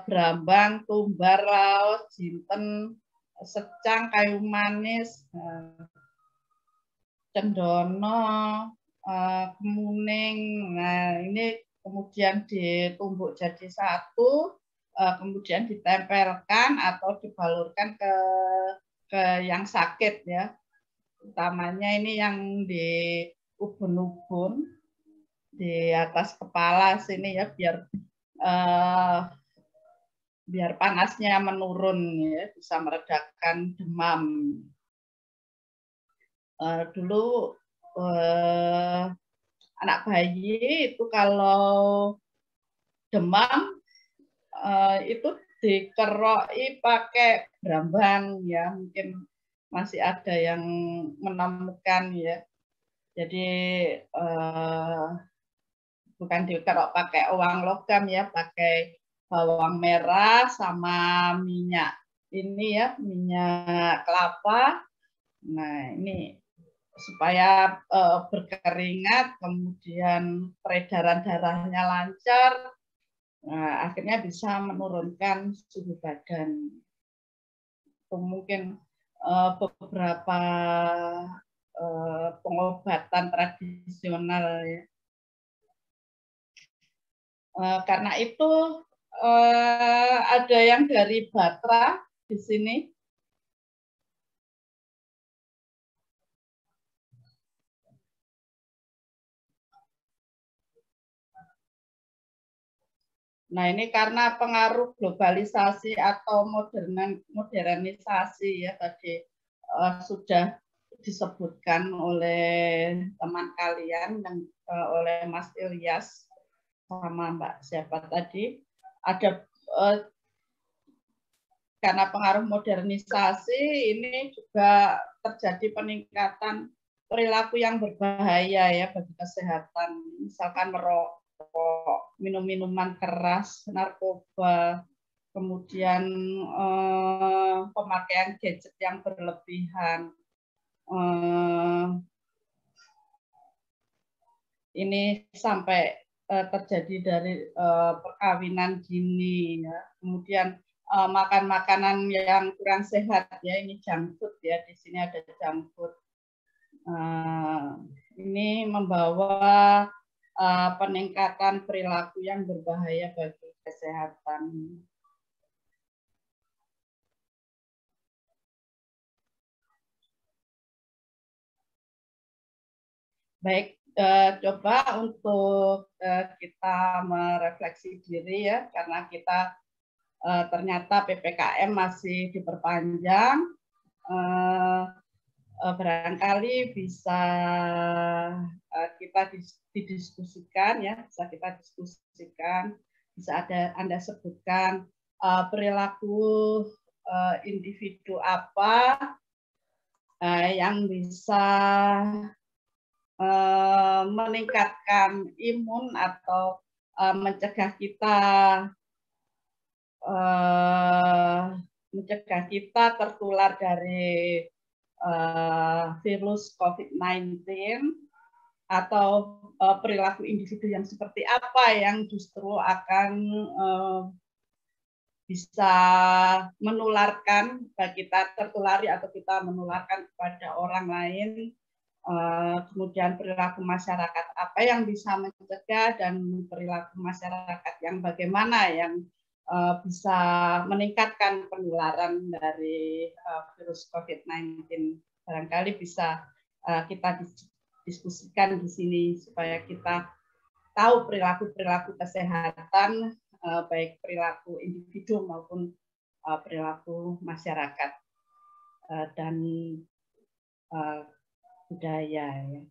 berambang, tumbar, laos, jinten, secang, kayu manis, cendono, kemuning. Nah, ini kemudian ditumbuk jadi satu, kemudian ditempelkan atau dibalurkan ke yang sakit ya. Utamanya ini yang di ubun-ubun di atas kepala sini ya, biar panasnya menurun ya, bisa meredakan demam. Dulu anak bayi itu kalau demam itu dikeroki pakai berambang ya, mungkin masih ada yang menemukan ya. Jadi bukan dikerok pakai uang logam ya, pakai bawang merah sama minyak ini ya, minyak kelapa. Nah, ini supaya berkeringat, kemudian peredaran darahnya lancar, nah, akhirnya bisa menurunkan suhu badan. Itu mungkin beberapa pengobatan tradisional ya. Karena itu ada yang dari Batra di sini. Nah, ini karena pengaruh globalisasi atau modernisasi ya, tadi sudah disebutkan oleh teman kalian dan oleh Mas Ilyas sama Mbak siapa tadi, ada karena pengaruh modernisasi ini juga terjadi peningkatan perilaku yang berbahaya ya bagi kesehatan, misalkan merokok, minum minuman keras, narkoba, kemudian pemakaian gadget yang berlebihan. Ini sampai terjadi dari perkawinan dini ya. Kemudian makan makanan yang kurang sehat ya, ini junk food ya, di sini ada junk food. Ini membawa peningkatan perilaku yang berbahaya bagi kesehatan. Baik, coba untuk kita merefleksi diri ya, karena kita ternyata PPKM masih diperpanjang. Barangkali bisa kita didiskusikan ya, bisa kita diskusikan, bisa Anda sebutkan perilaku individu apa yang bisa meningkatkan imun atau mencegah kita tertular dari virus COVID-19, atau perilaku individu yang seperti apa yang justru akan bisa menularkan, kita tertulari atau kita menularkan kepada orang lain. Kemudian perilaku masyarakat apa yang bisa mencegah, dan perilaku masyarakat yang bagaimana yang bisa meningkatkan penularan dari virus COVID-19. Barangkali bisa kita diskusikan di sini supaya kita tahu perilaku-perilaku kesehatan, baik perilaku individu maupun perilaku masyarakat dan budaya ya.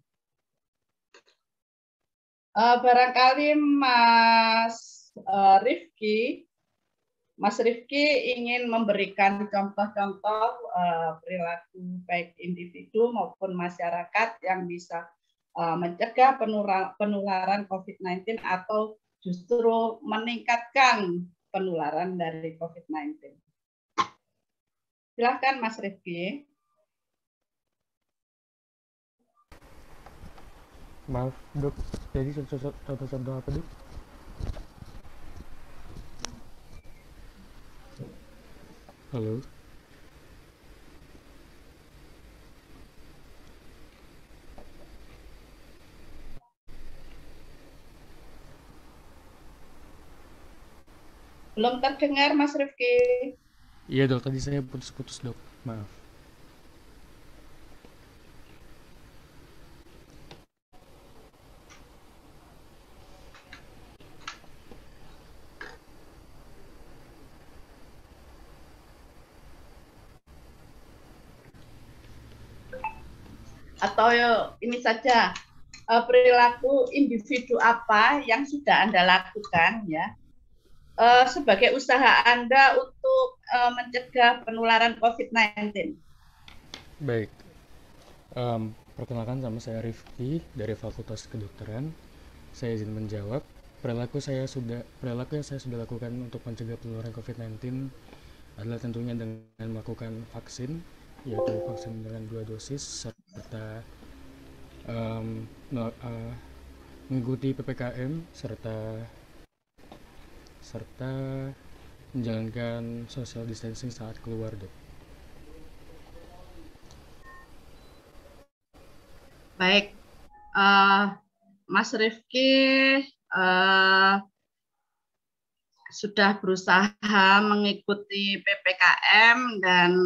Barangkali Mas Rifki ingin memberikan contoh-contoh perilaku baik individu maupun masyarakat yang bisa mencegah penularan COVID-19 atau justru meningkatkan penularan dari COVID-19. Silakan Mas Rifki. Maaf dok, jadi contoh-contoh apa dok? Halo? Belum terdengar, Mas Rifki. Iya dok, tadi saya putus-putus dok, maaf. Atau ini saja, perilaku individu apa yang sudah Anda lakukan ya sebagai usaha Anda untuk mencegah penularan COVID-19? Baik, perkenalkan sama saya Rifki dari Fakultas Kedokteran. Saya izin menjawab. Perilaku yang saya sudah lakukan untuk mencegah penularan COVID-19 adalah tentunya dengan melakukan vaksin, yaitu vaksin dengan 2 dosis, serta mengikuti PPKM, serta menjalankan social distancing saat keluar dok. Baik, Mas Rifki sudah berusaha mengikuti PPKM dan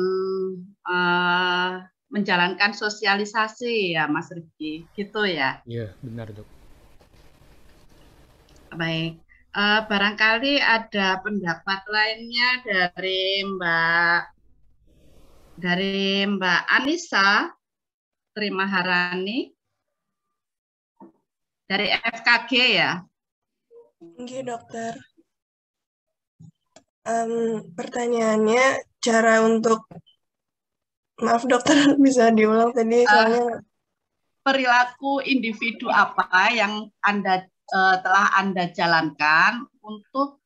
menjalankan sosialisasi ya Mas Rifki, gitu ya? Iya, benar dok. Baik, barangkali ada pendapat lainnya dari Mbak Anissa Trimaharani dari FKG ya. Oke, dokter. Pertanyaannya, cara untuk, maaf dokter, bisa diulang tadi soalnya. Perilaku individu apa yang telah Anda jalankan untuk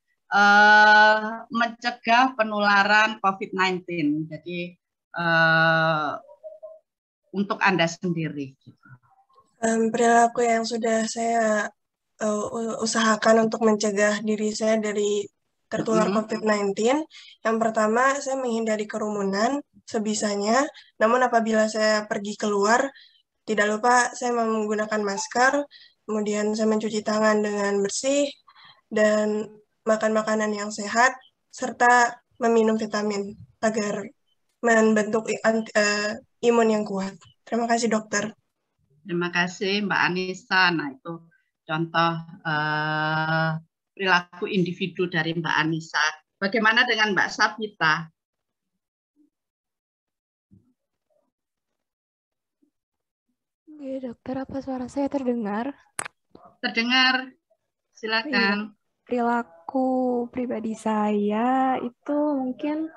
mencegah penularan COVID-19? Jadi untuk Anda sendiri. Perilaku yang sudah saya usahakan untuk mencegah diri saya dari tertular COVID-19. Yang pertama, saya menghindari kerumunan sebisanya. Namun apabila saya pergi keluar, tidak lupa saya menggunakan masker, kemudian saya mencuci tangan dengan bersih, dan makan makanan yang sehat, serta meminum vitamin agar membentuk imun yang kuat. Terima kasih dokter. Terima kasih Mbak Anissa. Nah itu contoh perilaku individu dari Mbak Anissa. Bagaimana dengan Mbak Sabita? Oke, dokter, apa suara saya terdengar? Terdengar, silakan. Perilaku pribadi saya itu mungkin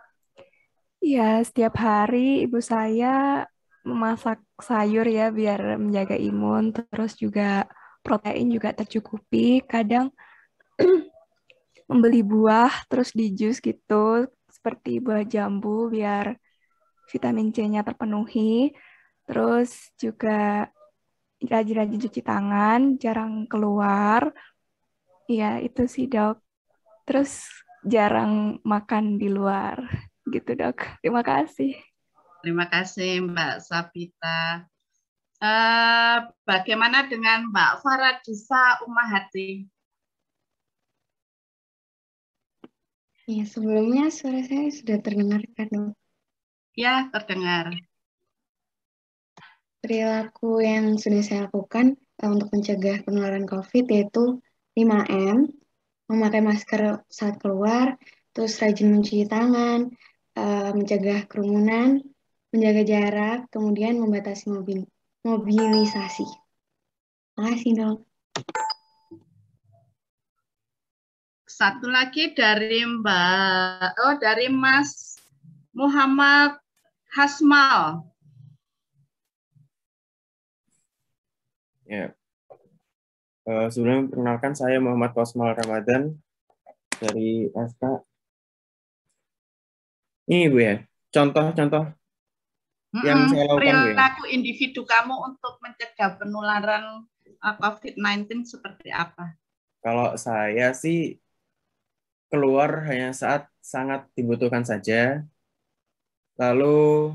ya setiap hari ibu saya memasak sayur ya biar menjaga imun, terus juga protein juga tercukupi. Kadang membeli buah terus di jus gitu, seperti buah jambu biar vitamin C-nya terpenuhi. Terus juga rajin-rajin cuci tangan, jarang keluar. Iya, itu sih dok. Terus jarang makan di luar. Gitu dok. Terima kasih. Terima kasih Mbak Sabita. Bagaimana dengan Mbak Faradisa Umahati? Ya, sebelumnya suara saya sudah terdengar kan dok? Ya, terdengar. Perilaku yang sudah saya lakukan untuk mencegah penularan COVID yaitu 5M, memakai masker saat keluar, terus rajin mencuci tangan, mencegah kerumunan, menjaga jarak, kemudian membatasi mobilisasi. Terima kasih dok. Satu lagi dari dari Mas Muhammad Hasmal. Ya. Sebelumnya perkenalkan saya Muhammad Wasmal Ramadan dari FK. Ini Bu ya, contoh-contoh yang saya lakukan Bu ya. Perilaku individu kamu untuk mencegah penularan COVID-19 seperti apa? Kalau saya sih keluar hanya saat sangat dibutuhkan saja, lalu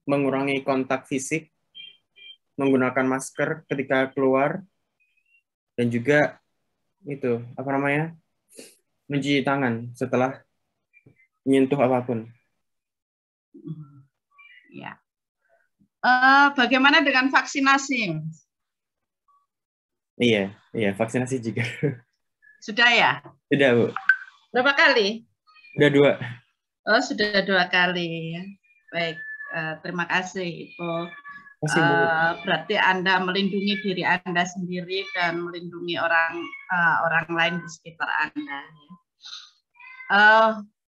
mengurangi kontak fisik, menggunakan masker ketika keluar, dan juga itu apa namanya, mencuci tangan setelah menyentuh apapun. Ya. Bagaimana dengan vaksinasi? Iya, vaksinasi juga. Sudah ya? Sudah, Bu. Berapa kali? Sudah 2. Oh, sudah 2 kali. Baik, terima kasih. Itu Masih, Bu. berarti Anda melindungi diri Anda sendiri dan melindungi orang lain di sekitar Anda.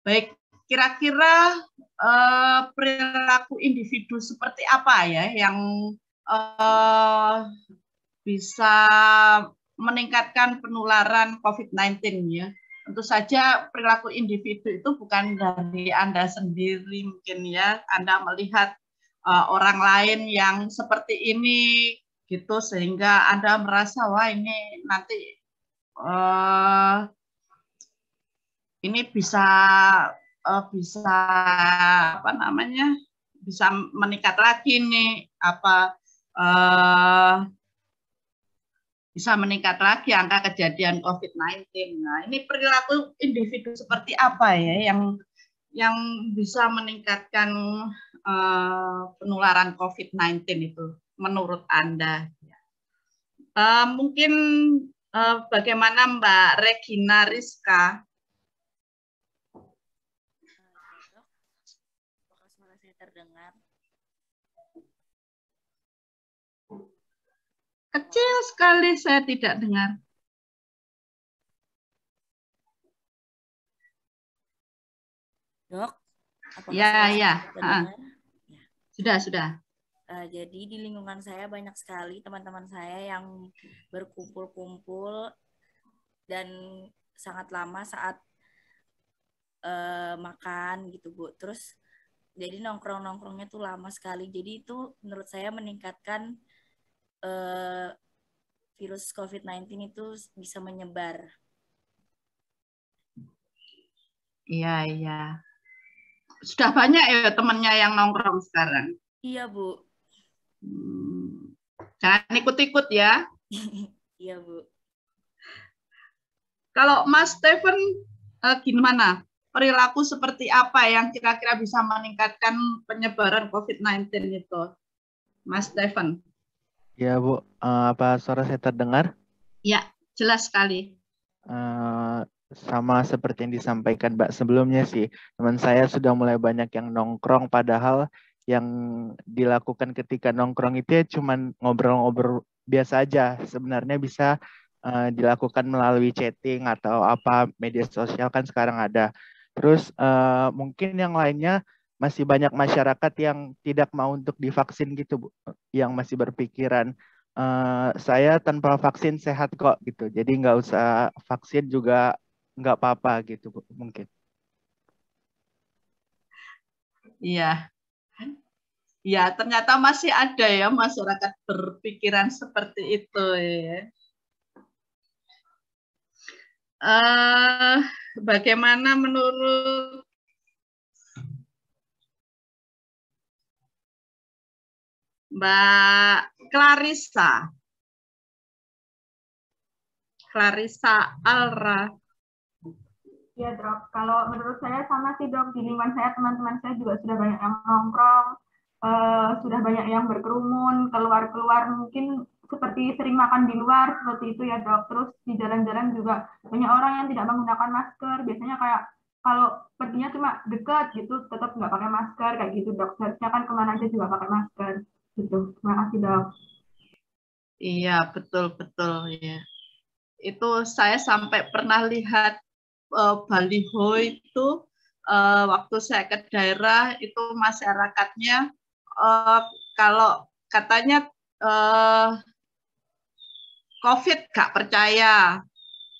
Baik, kira-kira perilaku individu seperti apa ya yang bisa meningkatkan penularan COVID-19 ya. Tentu saja perilaku individu itu bukan dari Anda sendiri mungkin ya. Anda melihat orang lain yang seperti ini gitu sehingga Anda merasa wah ini nanti ini bisa apa namanya? Bisa meningkat lagi nih bisa meningkat lagi angka kejadian COVID-19. Nah, ini perilaku individu seperti apa ya yang bisa meningkatkan penularan COVID-19 itu menurut Anda? Mungkin bagaimana Mbak Regina Rizka? Apakah suara saya terdengar? Kecil sekali, saya tidak dengar. Dok, apakah ya, suara ya. saya terdengar? Ya. Sudah. Jadi di lingkungan saya banyak sekali teman-teman saya yang berkumpul-kumpul dan sangat lama saat makan gitu, Bu. Terus jadi nongkrong-nongkrongnya tuh lama sekali. Jadi itu menurut saya meningkatkan virus COVID-19 itu bisa menyebar. Iya. Sudah banyak ya temannya yang nongkrong sekarang? Iya, Bu. Jangan ikut-ikut ya. Iya, Bu. Kalau Mas Stephen gimana? Perilaku seperti apa yang kira-kira bisa meningkatkan penyebaran COVID-19 itu? Mas Stephen. Ya, Bu. Apa suara saya terdengar? Ya, jelas sekali. Sama seperti yang disampaikan Mbak sebelumnya sih. Teman saya sudah mulai banyak yang nongkrong, padahal yang dilakukan ketika nongkrong itu ya cuman ngobrol-ngobrol biasa aja. Sebenarnya bisa dilakukan melalui chatting atau apa, media sosial kan sekarang ada. Terus mungkin yang lainnya masih banyak masyarakat yang tidak mau untuk divaksin gitu, Bu. Yang masih berpikiran saya tanpa vaksin sehat kok gitu. Jadi nggak usah vaksin juga nggak apa-apa gitu, Bu, mungkin. Iya. Ya, ternyata masih ada ya masyarakat berpikiran seperti itu ya. Bagaimana menurut Mbak Clarissa Alra? Ya, Dok. Kalau menurut saya sama sih, Dok. Di lingkungan saya, teman-teman saya juga sudah banyak yang nongkrong, sudah banyak yang berkerumun, keluar-keluar mungkin seperti sering makan di luar, seperti itu ya, Dok. Terus di jalan-jalan juga banyak orang yang tidak menggunakan masker. Biasanya kayak kalau perginya cuma dekat gitu, tetap nggak pakai masker, kayak gitu, Dok. Seharusnya kan kemana aja juga pakai masker. Gitu. Terima kasih, Dok. Iya, betul-betul ya. Itu saya sampai pernah lihat baliho itu waktu saya ke daerah itu masyarakatnya kalau katanya COVID gak percaya,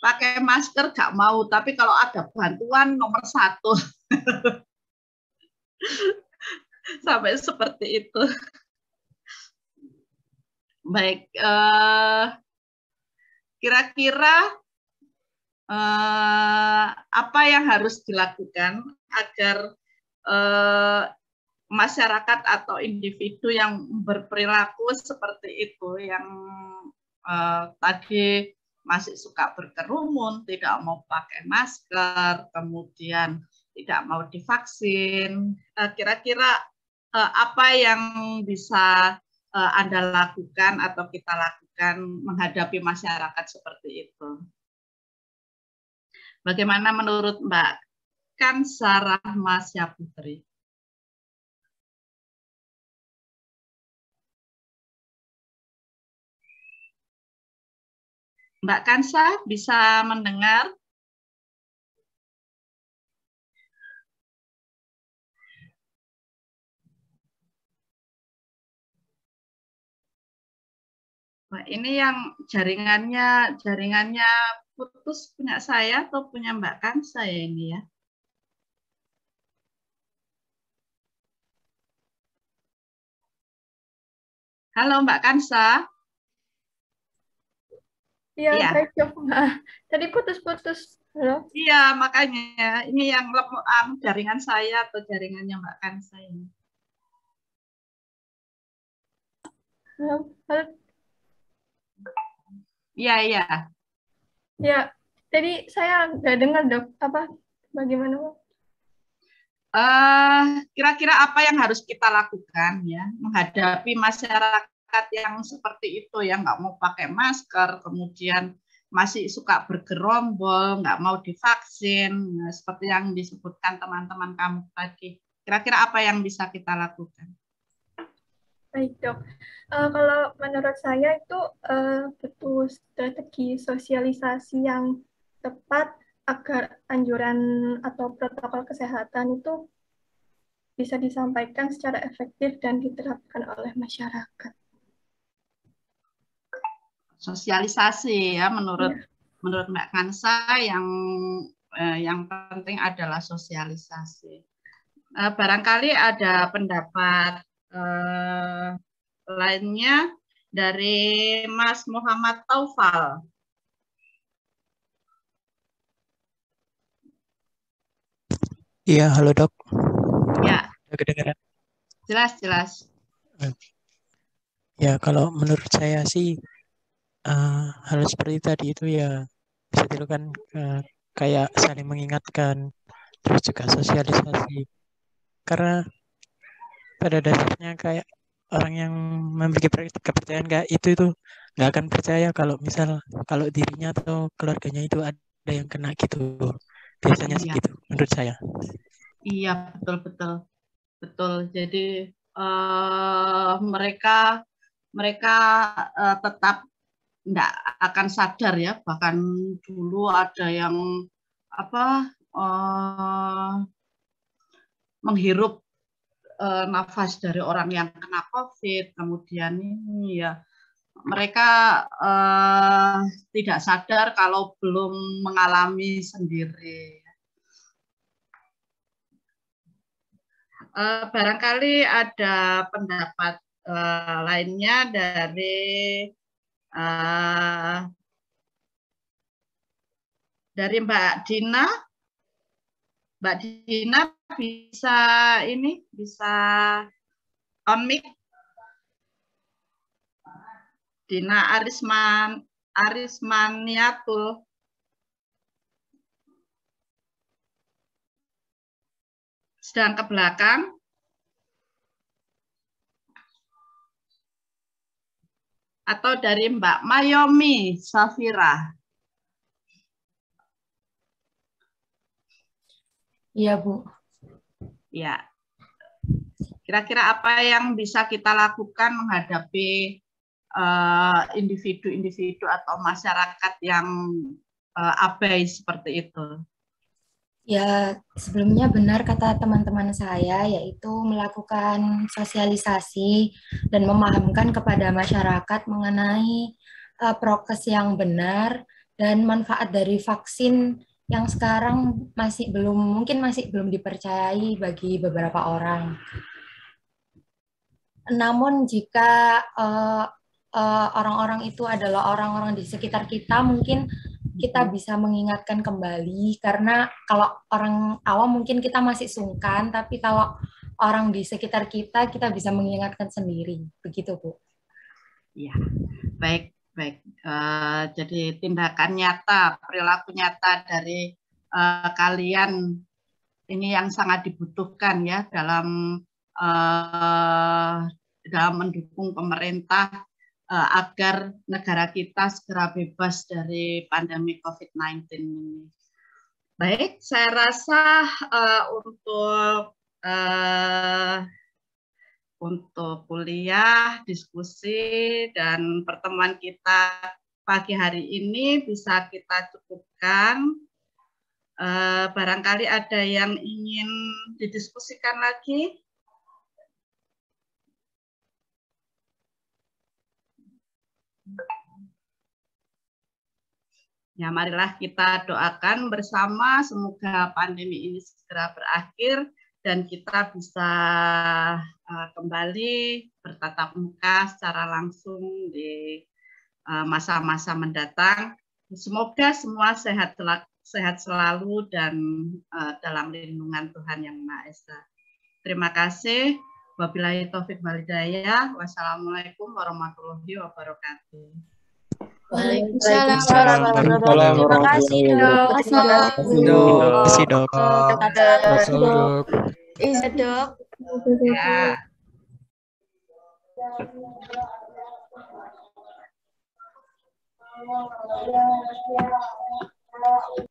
pakai masker gak mau, tapi kalau ada bantuan nomor 1. Sampai seperti itu. Baik, kira-kira apa yang harus dilakukan agar masyarakat atau individu yang berperilaku seperti itu, yang tadi masih suka berkerumun, tidak mau pakai masker, kemudian tidak mau divaksin, kira-kira apa yang bisa Anda lakukan atau kita lakukan menghadapi masyarakat seperti itu? Bagaimana menurut Mbak Kansa Rahmasya Putri? Mbak Kansa bisa mendengar? Nah, ini yang jaringannya putus, punya saya atau punya Mbak Kansa ya ini ya? Halo Mbak Kansa. Iya, Iya. baik dok. Tadi putus-putus. Halo? Iya, makanya ini yang jaringan saya atau jaringannya Mbak Kansa ini. Halo? Halo? Iya, iya. Ya, tadi saya nggak dengar dok. Apa? Bagaimana Pak? Kira-kira apa yang harus kita lakukan ya menghadapi masyarakat yang seperti itu, yang nggak mau pakai masker, kemudian masih suka bergerombol, nggak mau divaksin, nah, seperti yang disebutkan teman-teman kamu tadi. Kira-kira apa yang bisa kita lakukan? Baik dok. Kalau menurut saya itu butuh strategi sosialisasi yang tepat agar anjuran atau protokol kesehatan itu bisa disampaikan secara efektif dan diterapkan oleh masyarakat. Sosialisasi ya, menurut Mbak Kansa yang penting adalah sosialisasi. Barangkali ada pendapat lainnya dari Mas Muhammad Taufal. Iya, halo dok. Ya. Kedengaran? Jelas. Ya, kalau menurut saya sih hal seperti tadi itu ya bisa dilakukan kayak saling mengingatkan, terus juga sosialisasi. Karena pada dasarnya kayak orang yang memiliki kepercayaan kayak itu nggak akan percaya kalau dirinya atau keluarganya itu ada yang kena gitu. Biasanya sih gitu menurut saya. Iya, betul. Jadi mereka tetap tidak akan sadar ya, bahkan dulu ada yang menghirup nafas dari orang yang kena COVID, kemudian ini ya mereka tidak sadar kalau belum mengalami sendiri. Barangkali ada pendapat lainnya dari Mbak Dina. Mbak Dina bisa on mic. Dina Arismaniatul. Sedang ke belakang. Atau dari Mbak Mayomi Safira. Iya, Bu. Ya. Kira-kira apa yang bisa kita lakukan menghadapi individu-individu atau masyarakat yang abai seperti itu? Ya, sebelumnya benar kata teman-teman saya, yaitu melakukan sosialisasi dan memahamkan kepada masyarakat mengenai prokes yang benar dan manfaat dari vaksin yang sekarang masih belum dipercayai bagi beberapa orang. Namun jika orang-orang itu adalah orang-orang di sekitar kita, mungkin kita bisa mengingatkan kembali, karena kalau orang awam mungkin kita masih sungkan, tapi kalau orang di sekitar kita bisa mengingatkan sendiri. Begitu, Bu. Ya, baik. Jadi tindakan nyata, perilaku nyata dari kalian ini yang sangat dibutuhkan ya dalam mendukung pemerintah agar negara kita segera bebas dari pandemi COVID-19 ini. Baik, saya rasa untuk kuliah, diskusi, dan pertemuan kita pagi hari ini bisa kita cukupkan. Barangkali ada yang ingin didiskusikan lagi? Ya, marilah kita doakan bersama semoga pandemi ini segera berakhir dan kita bisa kembali bertatap muka secara langsung di masa-masa mendatang. Semoga semua sehat selalu dan dalam lindungan Tuhan Yang Maha Esa. Terima kasih. Wabillahi taufik wal hidayah. Wassalamualaikum warahmatullahi wabarakatuh. Waalaikumsalam warahmatullahi wabarakatuh. Terima kasih, Dok. Terima kasih, Dok. Iya, Dok. Ya.